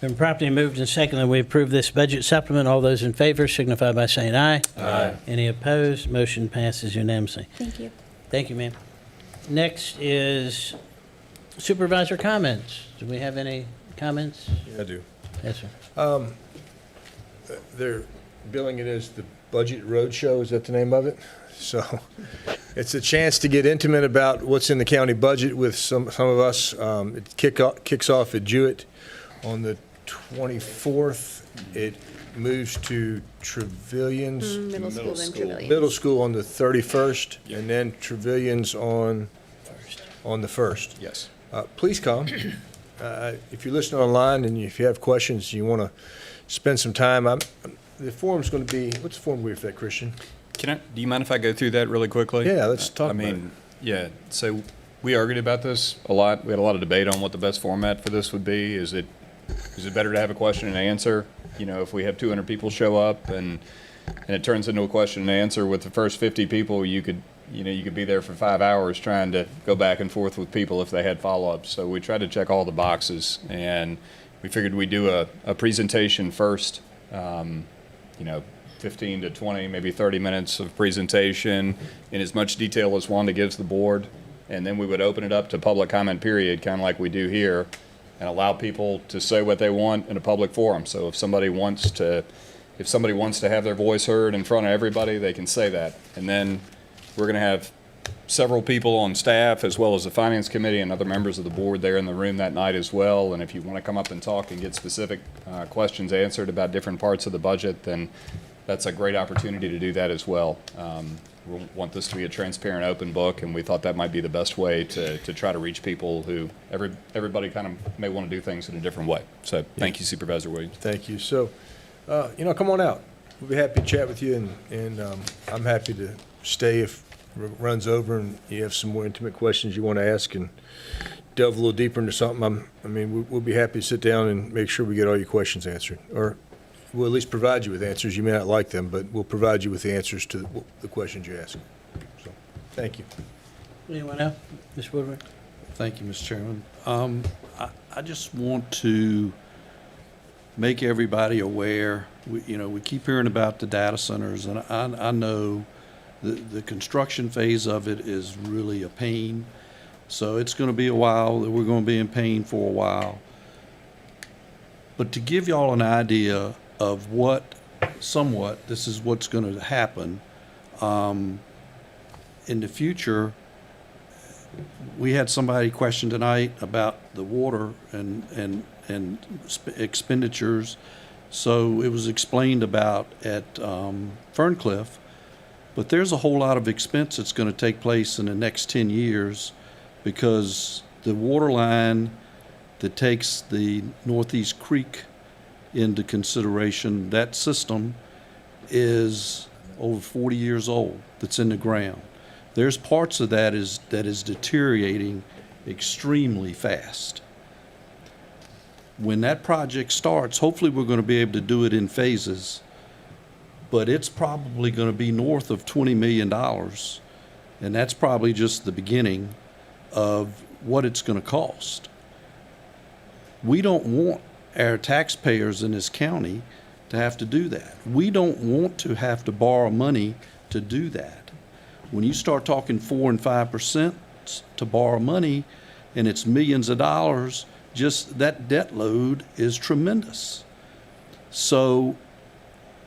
Been properly moved and seconded, we approve this budget supplement. All those in favor signify by saying aye. Aye. Any opposed? Motion passes unanimously. Thank you. Thank you, ma'am. Next is supervisor comments. Do we have any comments? I do. Yes, sir. They're billing it as the Budget Roadshow, is that the name of it? So it's a chance to get intimate about what's in the county budget with some of us. It kicks off at Jewett on the 24th. It moves to Trevilian's Middle school, then Trevilian. Middle School on the 31st, and then Trevilian's on the 1st. Yes. Please come. If you're listening online and if you have questions, you want to spend some time, the forum's going to be, what's the forum we for that, Christian? Do you mind if I go through that really quickly? Yeah, let's talk about it. Yeah, so we argued about this a lot. We had a lot of debate on what the best format for this would be. Is it better to have a question and answer? You know, if we have 200 people show up and it turns into a question and answer with the first 50 people, you could be there for 5 hours trying to go back and forth with people if they had follow-ups. So we tried to check all the boxes, and we figured we'd do a presentation first, 15 to 20, maybe 30 minutes of presentation in as much detail as Wanda gives the board, and then we would open it up to public comment period, kind of like we do here, and allow people to say what they want in a public forum. So if somebody wants to have their voice heard in front of everybody, they can say that. And then we're going to have several people on staff, as well as the finance committee and other members of the board there in the room that night as well. And if you want to come up and talk and get specific questions answered about different parts of the budget, then that's a great opportunity to do that as well. We want this to be a transparent, open book, and we thought that might be the best way to try to reach people who, everybody kind of may want to do things in a different way. So thank you, Supervisor Williams. Thank you. So, come on out. We'll be happy to chat with you, and I'm happy to stay if it runs over and you have some more intimate questions you want to ask and delve a little deeper into something. We'll be happy to sit down and make sure we get all your questions answered, or we'll at least provide you with answers. You may not like them, but we'll provide you with the answers to the questions you ask. So, thank you. Anyone else? Ms. Woodward? Thank you, Mr. Chairman. I just want to make everybody aware. We keep hearing about the data centers, and I know the construction phase of it is really a pain. So it's going to be a while. We're going to be in pain for a while. But to give y'all an idea of this is what's going to happen in the future. We had somebody question tonight about the water and expenditures. So it was explained about at Ferncliff, but there's a whole lot of expense that's going to take place in the next 10 years because the water line that takes the Northeast Creek into consideration, that system is over 40 years old that's in the ground. There's parts of that is deteriorating extremely fast. When that project starts, hopefully we're going to be able to do it in phases, but it's probably going to be north of $20 million, and that's probably just the beginning of what it's going to cost. We don't want our taxpayers in this county to have to do that. We don't want to have to borrow money to do that. When you start talking 4 and 5% to borrow money, and it's millions of dollars, just that debt load is tremendous. So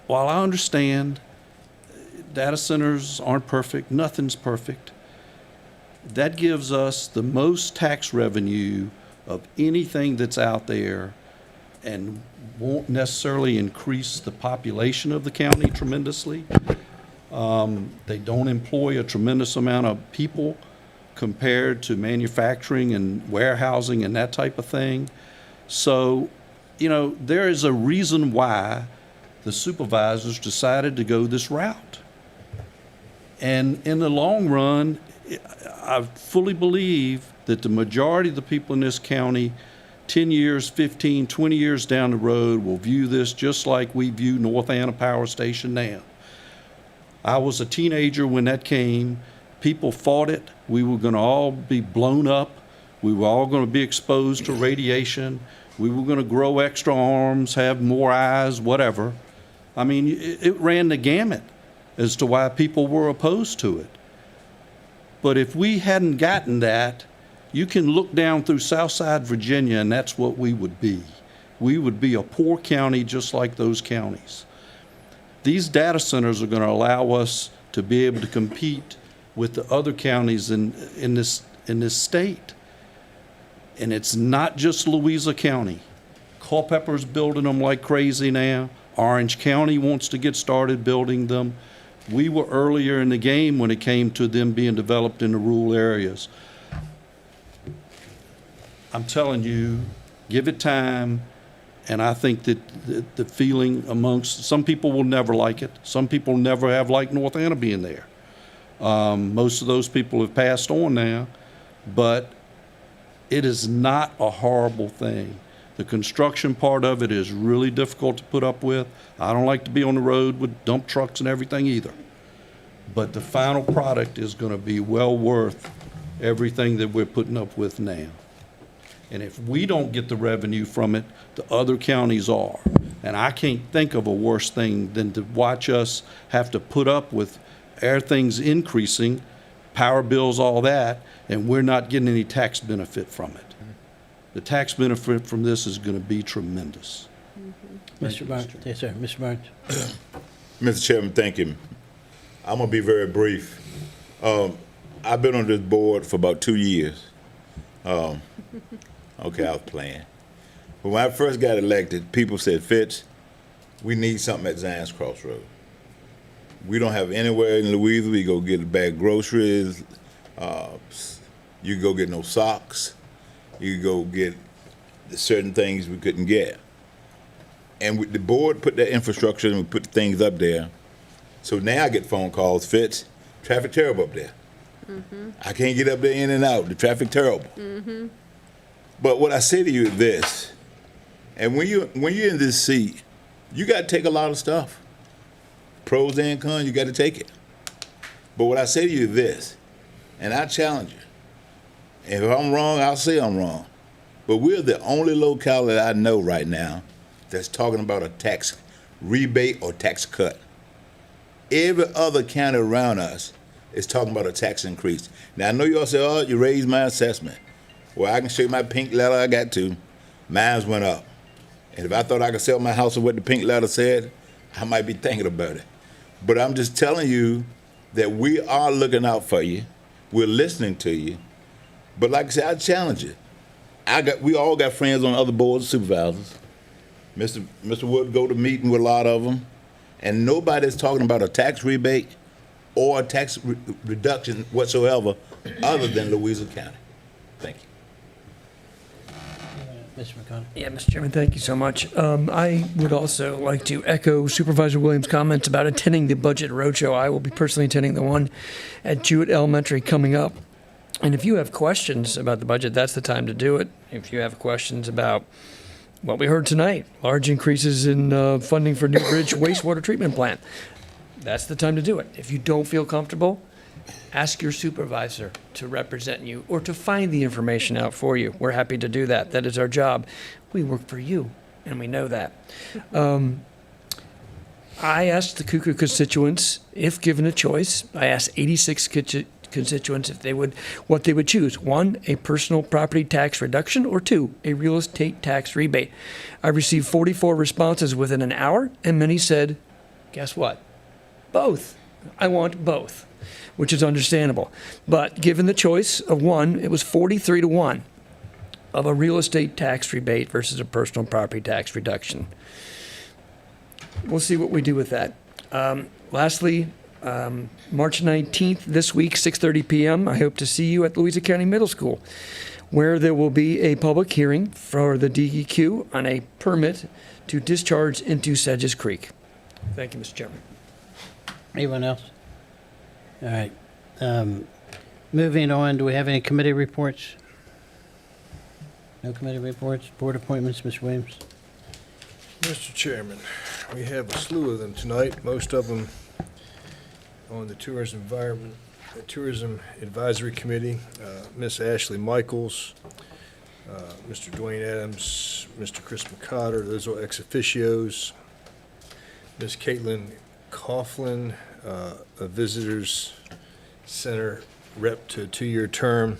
while I understand data centers aren't perfect, nothing's perfect, that gives us the most tax revenue of anything that's out there and won't necessarily increase the population of the county tremendously. They don't employ a tremendous amount of people compared to manufacturing and warehousing and that type of thing. So, there is a reason why the supervisors decided to go this route. And in the long run, I fully believe that the majority of the people in this county 10 years, 15, 20 years down the road will view this just like we view North Anna Power Station now. I was a teenager when that came. People fought it. We were going to all be blown up. We were all going to be exposed to radiation. We were going to grow extra arms, have more eyes, whatever. I mean, it ran the gamut as to why people were opposed to it. But if we hadn't gotten that, you can look down through Southside Virginia, and that's what we would be. We would be a poor county just like those counties. These data centers are going to allow us to be able to compete with the other counties in this state. And it's not just Louisa County. Culpeper's building them like crazy now. Orange County wants to get started building them. We were earlier in the game when it came to them being developed in the rural areas. I'm telling you, give it time, and I think that the feeling amongst, some people will never like it. Some people never have liked North Anna being there. Most of those people have passed on now, but it is not a horrible thing. The construction part of it is really difficult to put up with. I don't like to be on the road with dump trucks and everything either. But the final product is going to be well worth everything that we're putting up with now. And if we don't get the revenue from it, the other counties are. And I can't think of a worse thing than to watch us have to put up with everything's increasing, power bills, all that, and we're not getting any tax benefit from it. The tax benefit from this is going to be tremendous. Mr. Barnes. Yes, sir. Mr. Barnes. Mr. Chairman, thank you. I'm going to be very brief. I've been on this board for about 2 years. Okay, I was playing. But when I first got elected, people said, Fitz, we need something at Zion's Crossroad. We don't have anywhere in Louisa. We go get a bag of groceries. You can go get no socks. You can go get certain things we couldn't get. And the board put that infrastructure and we put things up there. So now I get phone calls, Fitz, traffic terrible up there. I can't get up there in and out. The traffic terrible. But what I say to you is this, and when you're in this seat, you got to take a lot of stuff. Pros and cons, you got to take it. But what I say to you is this, and I challenge you. And if I'm wrong, I'll say I'm wrong. But we're the only locality I know right now that's talking about a tax rebate or tax cut. Every other county around us is talking about a tax increase. Now, I know you all say, oh, you raised my assessment. Well, I can show you my pink letter I got to. Mine went up. And if I thought I could sell my house with what the pink letter said, I might be thinking about it. But I'm just telling you that we are looking out for you. We're listening to you. But like I said, I challenge you. We all got friends on other boards of supervisors. Mr. Wood go to meeting with a lot of them, and nobody's talking about a tax rebate or a tax reduction whatsoever other than Louisa County. Thank you. Mr. McConnell. Yeah, Mr. Chairman, thank you so much. I would also like to echo Supervisor Williams' comments about attending the budget roadshow. I will be personally attending the one at Jewett Elementary coming up. And if you have questions about the budget, that's the time to do it. If you have questions about what we heard tonight, large increases in funding for New Bridge wastewater treatment plant, that's the time to do it. If you don't feel comfortable, ask your supervisor to represent you or to find the information out for you. We're happy to do that. That is our job. We work for you, and we know that. I asked the Cuckoo constituents, if given a choice, I asked 86 constituents if what they would choose. 1, a personal property tax reduction, or 2, a real estate tax rebate. I received 44 responses within an hour, and many said, guess what? Both. I want both, which is understandable. But given the choice of one, it was 43-1 of a real estate tax rebate versus a personal property tax reduction. We'll see what we do with that. Lastly, March 19th, this week, 6:30 p.m., I hope to see you at Louisa County Middle School, where there will be a public hearing for the DEQ on a permit to discharge into Sedges Creek. Thank you, Mr. Chairman. Anyone else? All right. Moving on, do we have any committee reports? No committee reports? Board appointments, Mr. Williams? Mr. Chairman, we have a slew of them tonight, most of them on the Tourism Advisory Committee. Miss Ashley Michaels, Mr. Dwayne Adams, Mr. Chris McCotter, those are ex officios. Ms. Caitlin Coughlin, a Visitors Center rep to a 2-year term.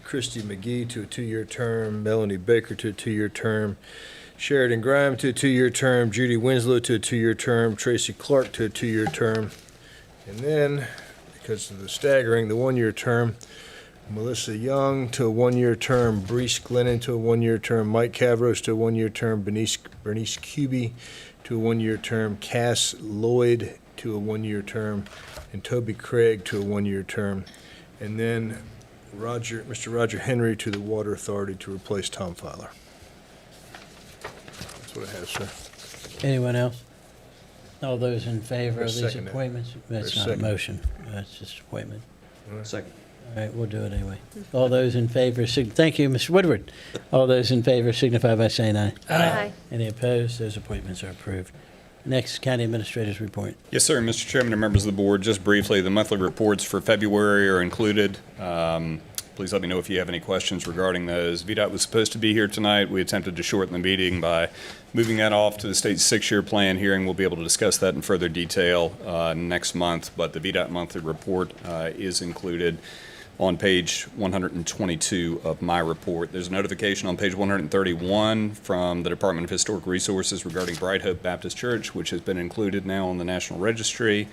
Christy McGee to a 2-year term. Melanie Baker to a 2-year term. Sheridan Grime to a 2-year term. Judy Winslow to a 2-year term. Tracy Clark to a 2-year term. And then, because of the staggering, the 1-year term, Melissa Young to a 1-year term, Brees Glennon to a 1-year term, Mike Cavros to a 1-year term, Bernice Cubey to a 1-year term, Cass Lloyd to a 1-year term, and Toby Craig to a 1-year term. And then Mr. Roger Henry to the Water Authority to replace Tom Filer. That's what I have, sir. Anyone else? All those in favor of Let's these second that. appointments? That's Let's not a second. motion. That's just appointment. Second. All right, we'll do it anyway. All those in favor, thank you, Mr. Woodward. All those in favor signify by saying aye. Aye. Any opposed? Those appointments are approved. Next, County Administrator's report. Yes, sir. Mr. Chairman and members of the board, just briefly, the monthly reports for February are included. Please let me know if you have any questions regarding those. VDOT was supposed to be here tonight. We attempted to shorten the meeting by moving that off to the state's 6-year plan hearing. We'll be able to discuss that in further detail next month, but the VDOT monthly report is included on page 122 of my report. There's a notification on page 131 from the Department of Historic Resources regarding Bright Hope Baptist Church, which has been included now on the National Registry.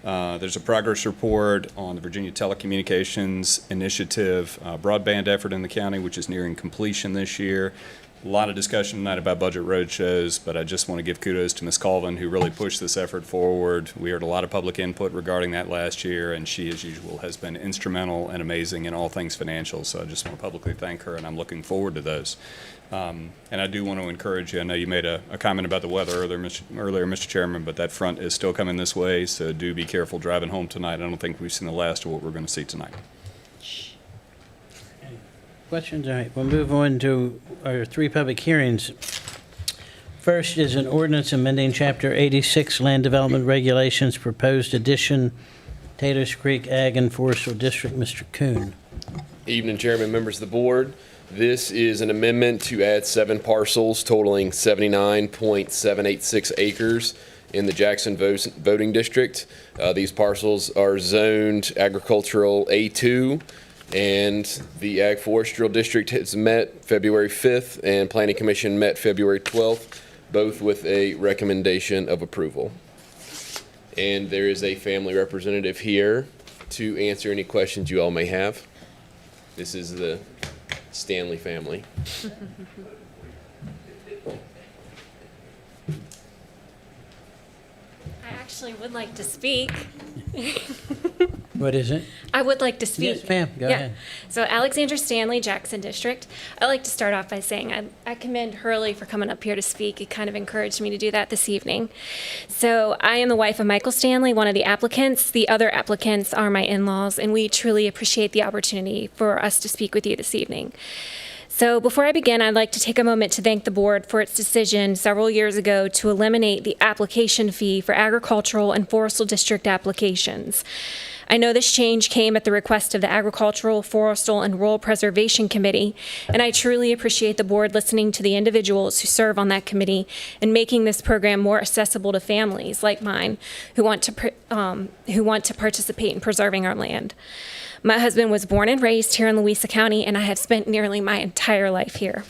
There's a progress report on the Virginia Telecommunications Initiative broadband effort in the county, which is nearing completion this year. A lot of discussion tonight about budget roadshows, but I just want to give kudos to Ms. Colvin, who really pushed this effort forward. We heard a lot of public input regarding that last year, and she, as usual, has been instrumental and amazing in all things financial. So I just want to publicly thank her, and I'm looking forward to those. And I do want to encourage you. I know you made a comment about the weather earlier, Mr. Chairman, but that front is still coming this way, so do be careful driving home tonight. I don't think we've seen the last of what we're going to see tonight. Questions? All right, we'll move on to our 3 public hearings. First is an ordinance amending Chapter 86 Land Development Regulations, proposed addition, Taylors Creek Ag and Forestal District. Mr. Kuhn. Evening, Chairman, members of the board. This is an amendment to add 7 parcels totaling 79.786 acres in the Jackson voting district. These parcels are zoned agricultural A2, and the Ag Forestry District has met February 5th, and Planning Commission met February 12th, both with a recommendation of approval. And there is a family representative here to answer any questions you all may have. This is the Stanley family. I actually would like to speak. What is it? I would like to speak. Yes, ma'am. Go ahead. So Alexandra Stanley, Jackson District. I'd like to start off by saying I commend Hurley for coming up here to speak. It kind of encouraged me to do that this evening. So I am the wife of Michael Stanley, one of the applicants. The other applicants are my in-laws, and we truly appreciate the opportunity for us to speak with you this evening. So before I begin, I'd like to take a moment to thank the board for its decision several years ago to eliminate the application fee for agricultural and forestal district applications. I know this change came at the request of the Agricultural, Forestal, and Rural Preservation Committee, and I truly appreciate the board listening to the individuals who serve on that committee and making this program more accessible to families like mine who want to participate in preserving our land. My husband was born and raised here in Louisa County, and I have spent nearly my entire life here.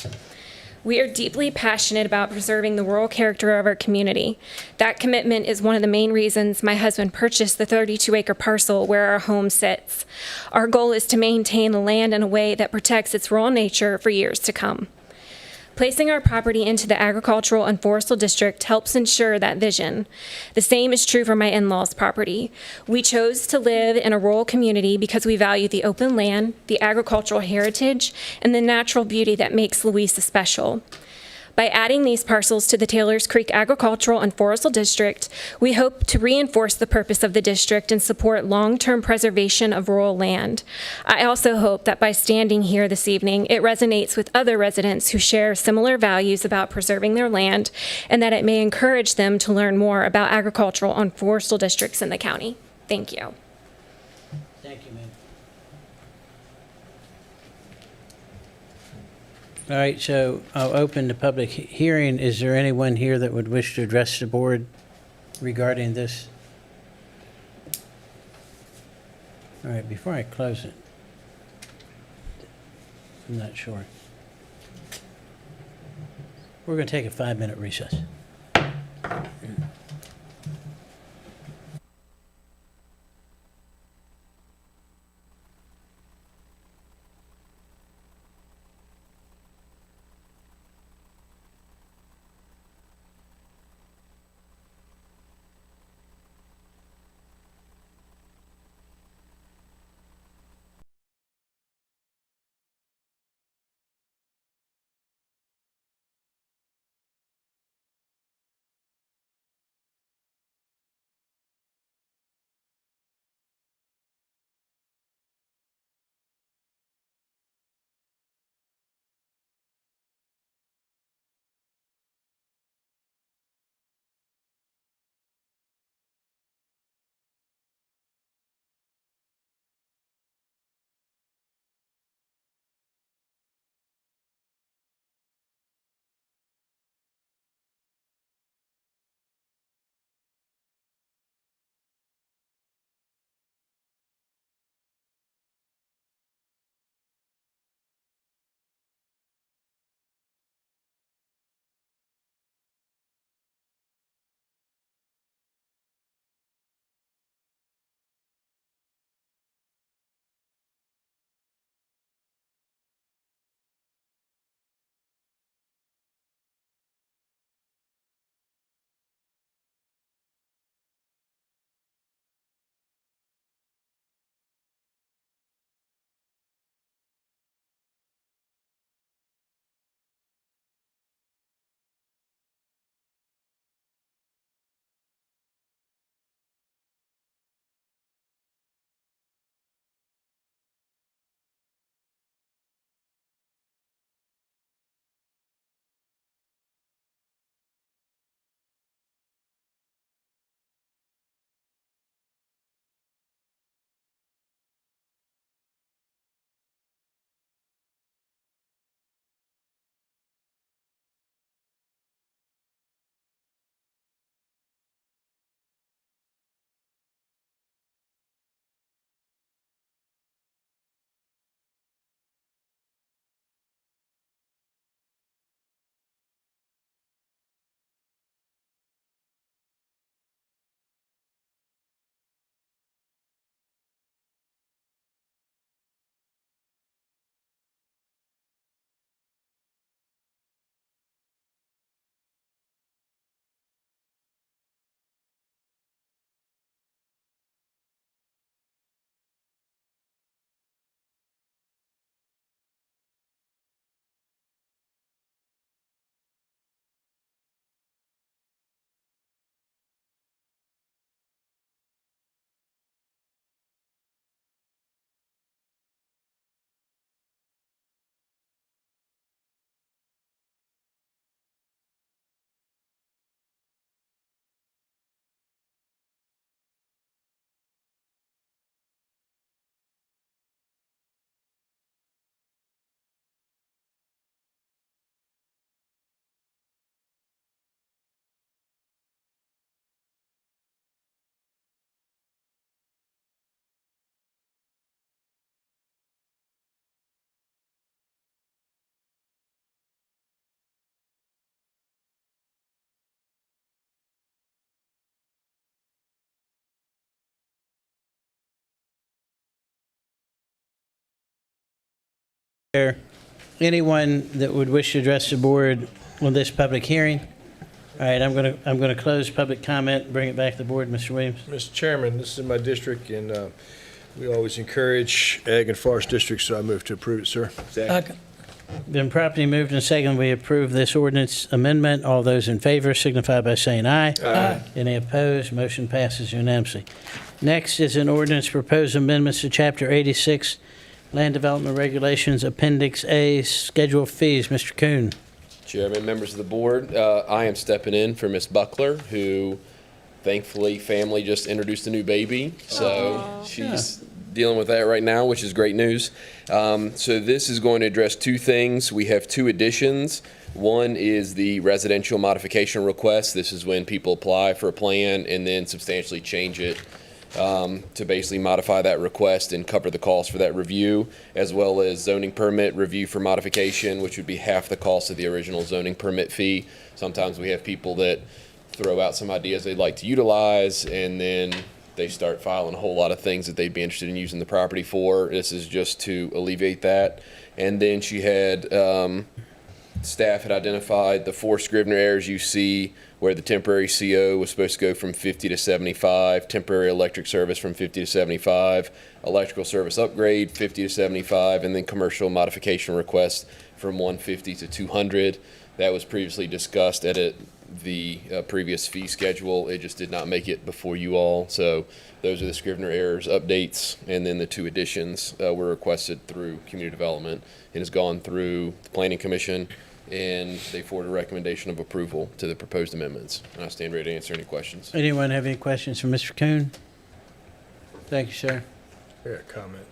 We are deeply passionate about preserving the rural character of our community. That commitment is one of the main reasons my husband purchased the 32-acre parcel where our home sits. Our goal is to maintain the land in a way that protects its rural nature for years to come. Placing our property into the agricultural and forestal district helps ensure that vision. The same is true for my in-laws' property. We chose to live in a rural community because we value the open land, the agricultural heritage, and the natural beauty that makes Louisa special. By adding these parcels to the Taylors Creek Agricultural and Forestal District, we hope to reinforce the purpose of the district and support long-term preservation of rural land. I also hope that by standing here this evening, it resonates with other residents who share similar values about preserving their land, and that it may encourage them to learn more about agricultural and forestal districts in the county. Thank you. Thank you, ma'am. All right, so I'll open the public hearing. Is there anyone here that would wish to address the board regarding this? All right, before I close it, I'm not sure. We're going to take a 5-minute recess. There anyone that would wish to address the board on this public hearing? All right, I'm going to close public comment and bring it back to the board. Mr. Williams. Mr. Chairman, this is my district, and we always encourage ag and forest districts, so I move to approve it, sir. Second. Been properly moved and seconded. We approve this ordinance amendment. All those in favor signify by saying aye. Aye. Any opposed? Motion passes unanimously. Next is an ordinance proposed amendments to Chapter 86, Land Development Regulations, Appendix A, Schedule of Fees. Mr. Kuhn. Chairman, members of the board, I am stepping in for Miss Buckler, who thankfully family just introduced a new baby, so she's dealing with that right now, which is great news. So this is going to address two things. We have two additions. One is the residential modification request. This is when people apply for a plan and then substantially change it to basically modify that request and cover the cost for that review, as well as zoning permit review for modification, which would be half the cost of the original zoning permit fee. Sometimes we have people that throw out some ideas they'd like to utilize, and then they start filing a whole lot of things that they'd be interested in using the property for. This is just to alleviate that. And then she had, staff had identified the 4 Scrivener errors you see where the temporary CO was supposed to go from 50 to 75, temporary electric service from 50 to 75, electrical service upgrade 50 to 75, and then commercial modification request from 150 to 200. That was previously discussed at the previous fee schedule. It just did not make it before you all. So those are the Scrivener errors updates, and then the 2 additions were requested through community development and has gone through the planning commission, and they forwarded a recommendation of approval to the proposed amendments. And I stand ready to answer any questions. Anyone have any questions for Mr. Kuhn? Thank you, sir. Yeah, comment.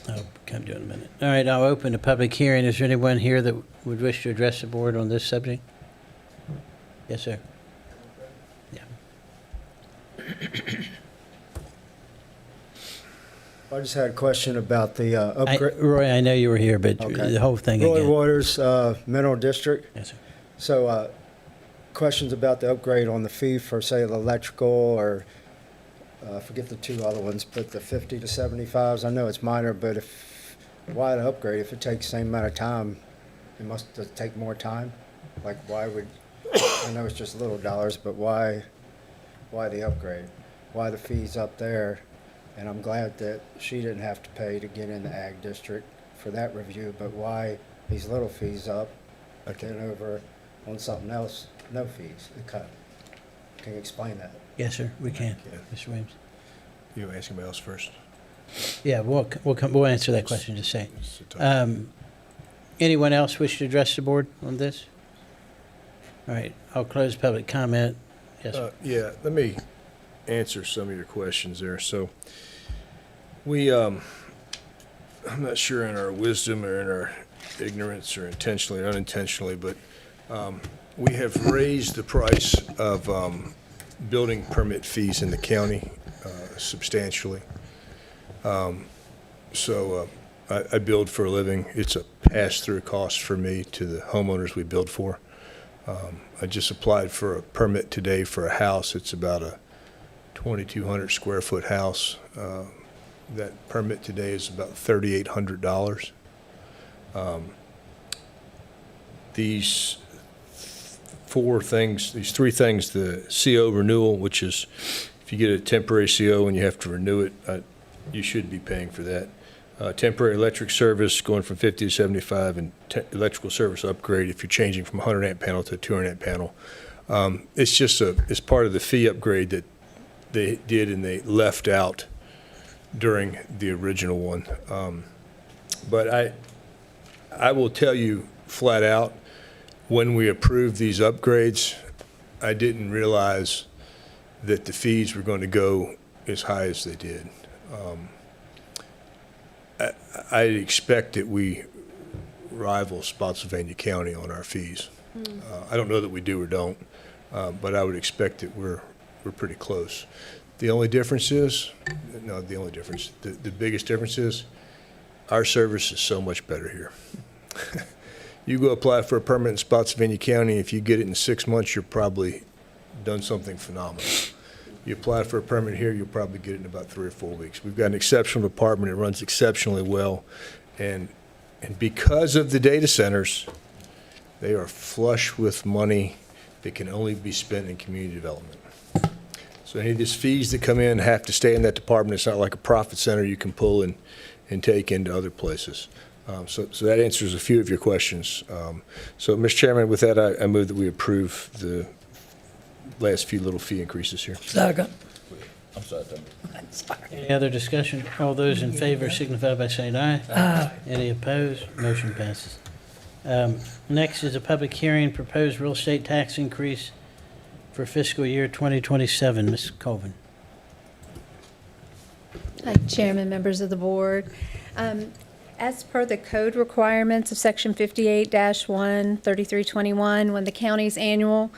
I'll come to it in a minute. All right, I'll open the public hearing. Is there anyone here that would wish to address the board on this subject? Yes, sir. Yeah. I just had a question about the upgrade. Roy, I know you were here, but Okay. the whole thing Roy again. Waters, Mineral District. Yes, sir. So, questions about the upgrade on the fee for, say, the electrical, or I forget the 2 other ones, but the 50 to 75s. I know it's minor, but why the upgrade? If it takes the same amount of time, it must take more time. Like, why would? I know it's just little dollars, but why the upgrade? Why the fees up there? And I'm glad that she didn't have to pay to get in the ag district for that review, but why these little fees up, then over on something else, no fees, the cut? Can you explain that? Yes, sir, we can. Mr. Williams. You ask anybody else first? Yeah, we'll answer that question in just a second. Anyone else wish to address the board on this? All right, I'll close public comment. Yes, sir. Yeah, let me answer some of your questions there. So we, I'm not sure in our wisdom or in our ignorance or intentionally or unintentionally, but we have raised the price of building permit fees in the county substantially. So I build for a living. It's a pass-through cost for me to the homeowners we build for. I just applied for a permit today for a house. It's about a 2,200 square foot house. That permit today is about $3,800. These 3 things, the CO renewal, which is if you get a temporary CO and you have to renew it, you should be paying for that. Temporary electric service going from 50 to 75, and electrical service upgrade if you're changing from a 100 amp panel to a 200 amp panel. It's just it's part of the fee upgrade that they did and they left out during the original one. But I will tell you flat out, when we approved these upgrades, I didn't realize that the fees were going to go as high as they did. I expect that we rival Spotsylvania County on our fees. I don't know that we do or don't, but I would expect that we're pretty close. The only difference is, the biggest difference is our service is so much better here. You go apply for a permit in Spotsylvania County, if you get it in 6 months, you're probably done something phenomenal. You apply for a permit here, you'll probably get it in about 3 or 4 weeks. We've got an exceptional department. It runs exceptionally well. And because of the data centers, they are flush with money that can only be spent in community development. So any of these fees that come in have to stay in that department. It's not like a profit center you can pull and take into other places. So that answers a few of your questions. So, Mr. Chairman, with that, I move that we approve the last few little fee increases here. Second. I'm sorry. Any other discussion? All those in favor signify by saying aye. Aye. Any opposed? Motion passes. Next is a public hearing, proposed real estate tax increase for fiscal year 2027. Ms. Colvin. Hi, Chairman, members of the board. As per the code requirements of Section 58-1, 3321, when the county's annual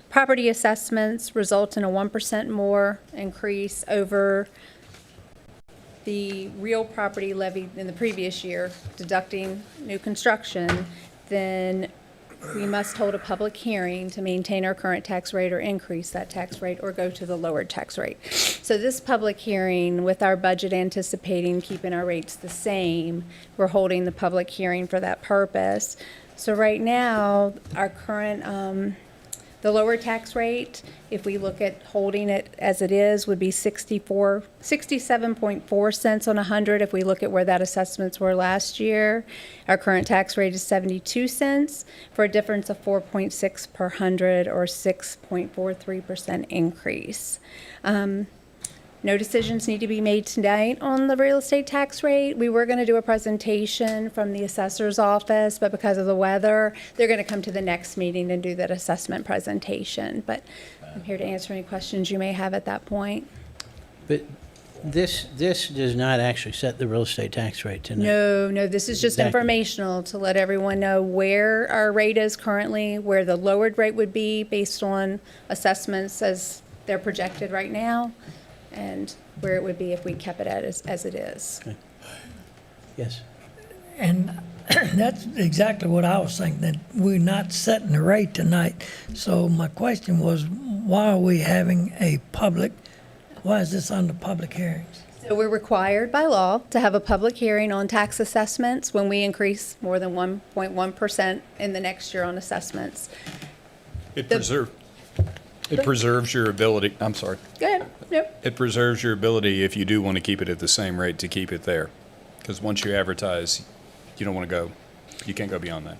property assessments result in a 1% more increase over the real property levied in the previous year, deducting new construction, then we must hold a public hearing to maintain our current tax rate or increase that tax rate or go to the lowered tax rate. So this public hearing, with our budget anticipating keeping our rates the same, we're holding the public hearing for that purpose. So right now, our current, the lower tax rate, if we look at holding it as it is, would be 67.4 cents on 100 if we look at where that assessments were last year. Our current tax rate is 72 cents for a difference of 4.6 per 100 or 6.43% increase. No decisions need to be made tonight on the real estate tax rate. We were going to do a presentation from the assessor's office, but because of the weather, they're going to come to the next meeting and do that assessment presentation. But I'm here to answer any questions you may have at that point. But this does not actually set the real estate tax rate tonight. No, this is just Exactly. informational to let everyone know where our rate is currently, where the lowered rate would be based on assessments as they're projected right now, and where it would be if we kept it as it is. Okay. Yes. And that's exactly what I was thinking, that we're not setting the rate tonight. So my question was, why are we having why is this under public hearings? So we're required by law to have a public hearing on tax assessments when we increase more than 1.1% in the next year on assessments. It preserves your ability, I'm sorry. Go ahead. Nope. It preserves your ability, if you do want to keep it at the same rate, to keep it there. Because once you advertise, you don't want to go, you can't go beyond that.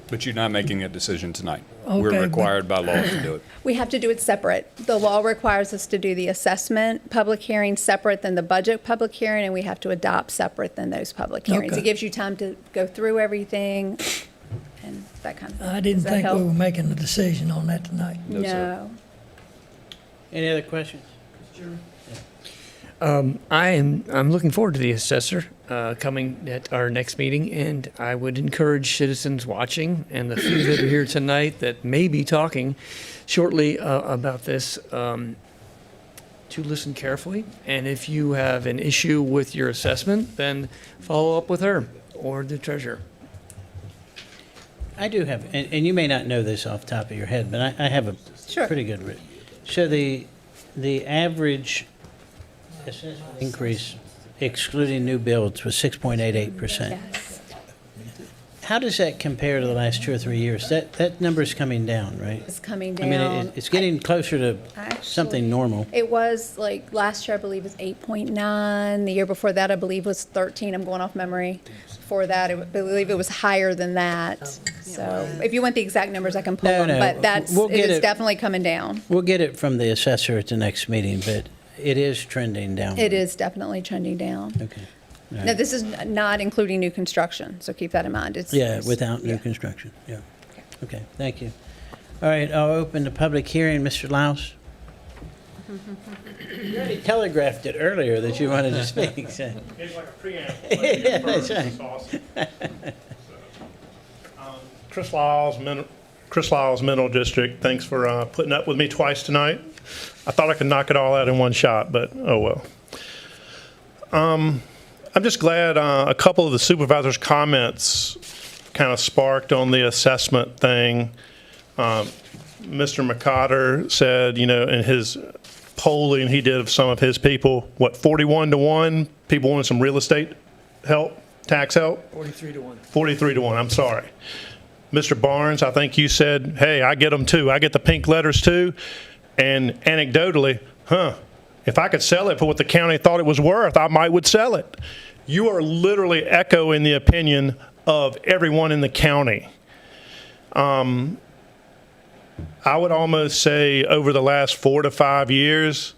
But you're not making that decision tonight. We're Okay, required by law to do it. We have to do it separate. The law requires us to do the assessment public hearing separate than the budget public hearing, and we have to adopt separate than those public hearings. Okay. It gives you time to go through everything and that kind of thing. I didn't Does that think we help? were making a decision on that tonight. No. Any other questions? I'm looking forward to the assessor coming at our next meeting, and I would encourage citizens watching and the few that are here tonight that may be talking shortly about this to listen carefully. And if you have an issue with your assessment, then follow up with her or the treasurer. I do have, and you may not know this off the top of your head, but I have a Sure. pretty good read. So the average assessment increase, excluding new builds, was 6.88%. Yes. How does that compare to the last 2 or 3 years? That number's coming down, right? It's coming I mean, down. it's getting closer to Actually, something normal. It was like last year, I believe, was 8.9. The year before that, I believe, was 13. I'm going off memory. Before that, I believe it was higher than that. So if you want the exact numbers, I can pull No, them. no, But we'll it get is it. definitely coming down. We'll get it from the assessor at the next meeting, but it is trending down. It is definitely trending down. Okay. All Now, right. this is not including new construction, so keep that in mind. Yeah, without new construction, yeah. Okay, thank you. All right, I'll open the public hearing. Mr. Laus? You already telegraphed it earlier that you wanted to speak, so. It's like a preamble. Yeah, that's right. Chris Lyles, Mineral District, thanks for putting up with me twice tonight. I thought I could knock it all out in one shot, but oh well. I'm just glad a couple of the supervisors' comments kind of sparked on the assessment thing. Mr. McCotter said, in his polling he did of some of his people, 41-1, people wanted some real estate help, tax help? 43-1. 43-1, I'm sorry. Mr. Barnes, I think you said, hey, I get them too. I get the pink letters too. And anecdotally, if I could sell it for what the county thought it was worth, I might would sell it. You are literally echoing the opinion of everyone in the county. I would almost say over the last 4 to 5 years,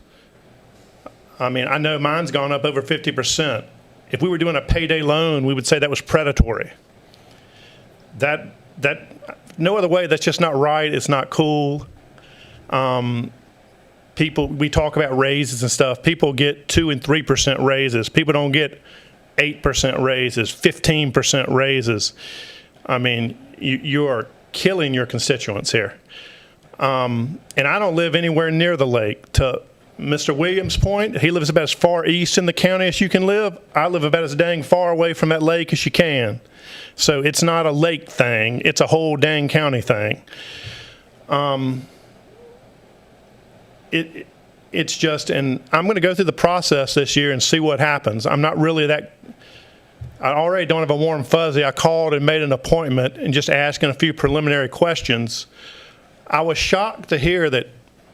I mean, I know mine's gone up over 50%. If we were doing a payday loan, we would say that was predatory. That no other way, that's just not right. It's not cool. people, we talk about raises and stuff. People get 2 and 3% raises. People don't get 8% raises, 15% raises. I mean, you are killing your constituents here. And I don't live anywhere near the lake. To Mr. Williams' point, he lives about as far east in the county as you can live. I live about as dang far away from that lake as you can. So it's not a lake thing. It's a whole dang county thing. It's just, and I'm going to go through the process this year and see what happens. I'm not really that, I already don't have a warm fuzzy. I called and made an appointment and just asking a few preliminary questions. I was shocked to hear that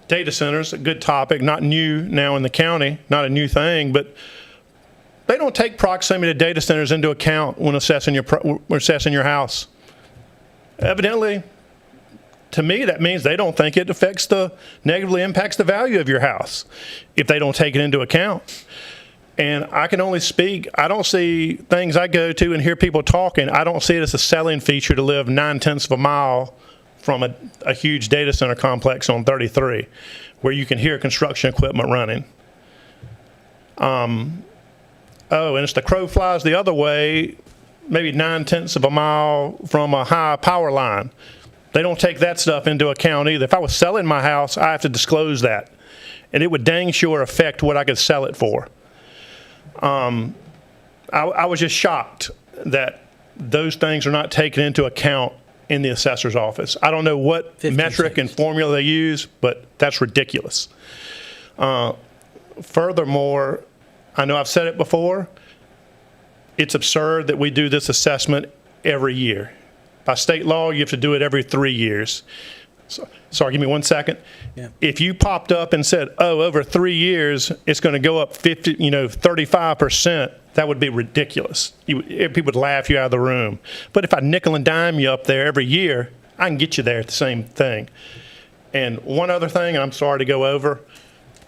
data centers, a good topic, not new now in the county, not a new thing, but they don't take proximity to data centers into account when assessing your house. Evidently, to me, that means they don't think it negatively impacts the value of your house if they don't take it into account. And I can only speak, I don't see things I go to and hear people talking, I don't see it as a selling feature to live 9/10 of a mile from a huge data center complex on 33, where you can hear construction equipment running. And it's the crow flies the other way, maybe 9/10 of a mile from a high power line. They don't take that stuff into account either. If I was selling my house, I have to disclose that. And it would dang sure affect what I could sell it for. I was just shocked that those things are not taken into account in the assessor's office. I don't know what metric and formula they use, but that's ridiculous. Furthermore, I know I've said it before, it's absurd that we do this assessment every year. By state law, you have to do it every 3 years. Sorry, give me 1 second. Yeah. If you popped up and said, oh, over 3 years, it's going to go up 35%, that would be ridiculous. People would laugh you out of the room. But if I nickel and dime you up there every year, I can get you there at the same thing. And one other thing, and I'm sorry to go over,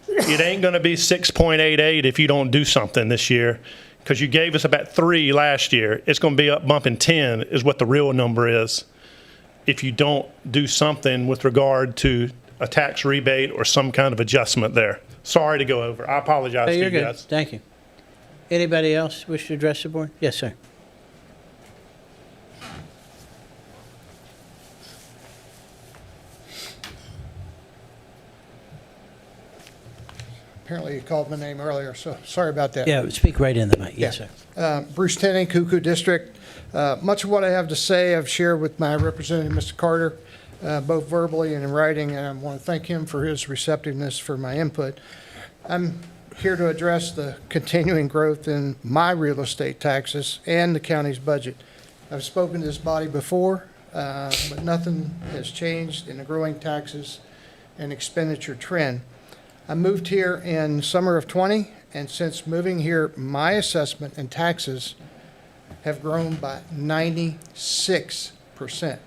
it ain't going to be 6.88 if you don't do something this year, because you gave us about 3 last year. It's going to be up bumping 10 is what the real number is, if you don't do something with regard to a tax rebate or some kind of adjustment there. Sorry to go over. I apologize to you You're good. guys. Thank you. Anybody else wish to address the board? Yes, sir. Apparently you called my name earlier, so sorry about that. Yeah, speak right in the mic. Yes, sir. Bruce Tenney, Cuckoo District. Much of what I have to say I've shared with my representative, Mr. Carter, both verbally and in writing, and I want to thank him for his receptiveness for my input. I'm here to address the continuing growth in my real estate taxes and the county's budget. I've spoken to this body before, but nothing has changed in the growing taxes and expenditure trend. I moved here in summer of 20, and since moving here, my assessment and taxes have grown by 96%. Let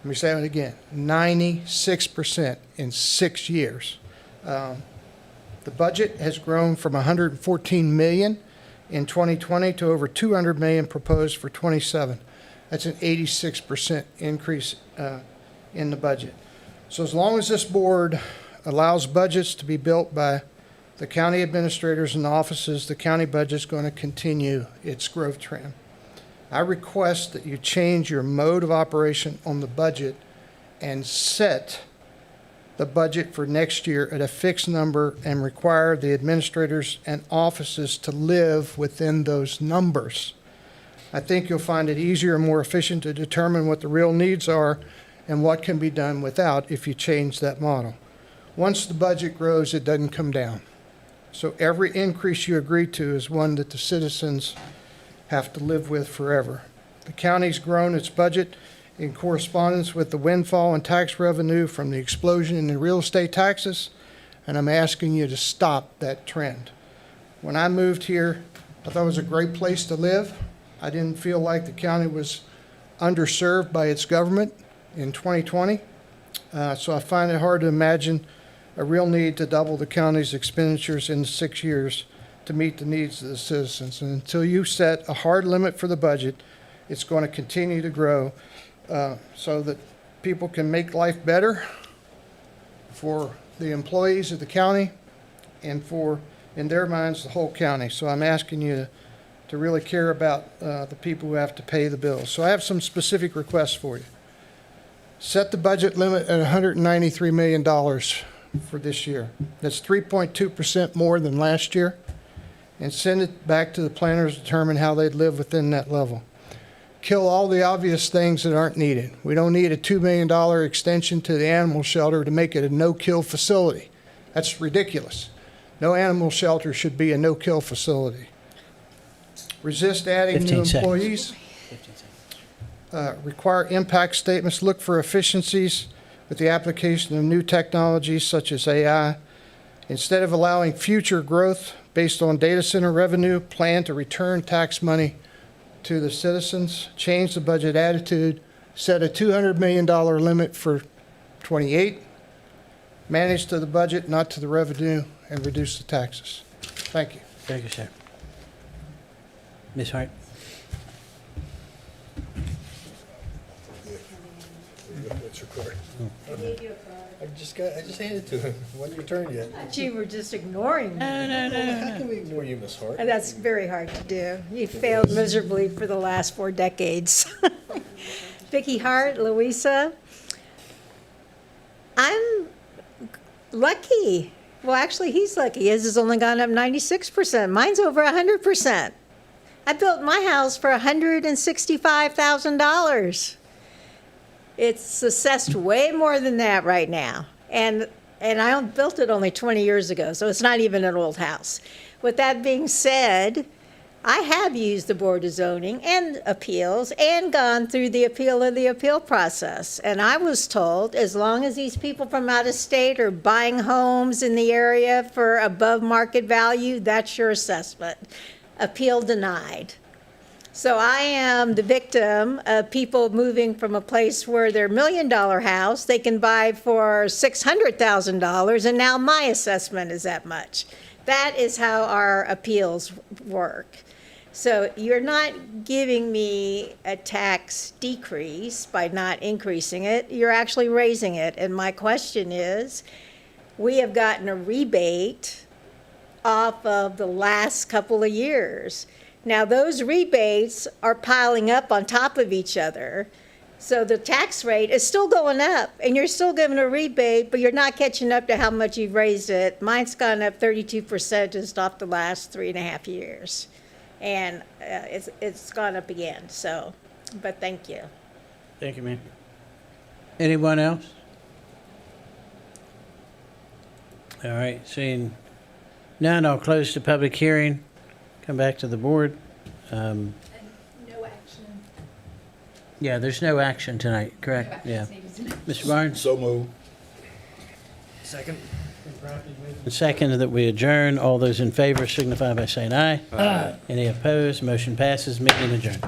me say it again, 96% in 6 years. The budget has grown from $114 million in 2020 to over $200 million proposed for 27. That's an 86% increase in the budget. So as long as this board allows budgets to be built by the county administrators and offices, the county budget is going to continue its growth trend. I request that you change your mode of operation on the budget and set the budget for next year at a fixed number and require the administrators and offices to live within those numbers. I think you'll find it easier and more efficient to determine what the real needs are and what can be done without if you change that model. Once the budget grows, it doesn't come down. So every increase you agree to is one that the citizens have to live with forever. The county's grown its budget in correspondence with the windfall and tax revenue from the explosion in the real estate taxes, and I'm asking you to stop that trend. When I moved here, I thought it was a great place to live. I didn't feel like the county was underserved by its government in 2020, so I find it hard to imagine a real need to double the county's expenditures in 6 years to meet the needs of the citizens. And until you set a hard limit for the budget, it's going to continue to grow so that people can make life better for the employees of the county and for, in their minds, the whole county. So I'm asking you to really care about the people who have to pay the bills. So I have some specific requests for you. Set the budget limit at $193 million for this year. That's 3.2% more than last year. And send it back to the planners to determine how they'd live within that level. Kill all the obvious things that aren't needed. We don't need a $2 million extension to the animal shelter to make it a no-kill facility. That's ridiculous. No animal shelter should be a no-kill facility. Resist adding new 15 seconds. employees. Require impact statements. Look for efficiencies with the application of new technologies such as AI. Instead of allowing future growth based on data center revenue, plan to return tax money to the citizens. Change the budget attitude. Set a $200 million limit for 28. Manage to the budget, not to the revenue, and reduce the taxes. Thank you. Thank you, sir. Ms. Hart? I just handed it to him. It wasn't your turn yet. You were just ignoring me. How can we ignore you, Miss Hart? And that's very hard to do. You failed miserably for the last 4 decades. Vicki Hart, Louisa. I'm lucky. Well, actually, he's lucky. His has only gone up 96%. Mine's over 100%. I built my house for $165,000. It's assessed way more than that right now. And I built it only 20 years ago, so it's not even an old house. With that being said, I have used the Board of Zoning and appeals and gone through the appeal process. And I was told, as long as these people from out of state are buying homes in the area for above market value, that's your assessment. Appeal denied. So I am the victim of people moving from a place where their $1 million house they can buy for $600,000, and now my assessment is that much. That is how our appeals work. So you're not giving me a tax decrease by not increasing it. You're actually raising it. And my question is, we have gotten a rebate off of the last couple of years. Now, those rebates are piling up on top of each other. So the tax rate is still going up, and you're still giving a rebate, but you're not catching up to how much you've raised it. Mine's gone up 32% just off the last 3.5 years. And it's gone up again, so, but thank you. Thank you, ma'am. Anyone else? All right, seeing none, I'll close the public hearing. Come back to the board. No action. Yeah, there's no action tonight, correct? Yeah. Mr. Barnes? So move. Second. The second that we adjourn. All those in favor signify by saying aye. Aye. Any opposed? Motion passes. Meeting adjourned.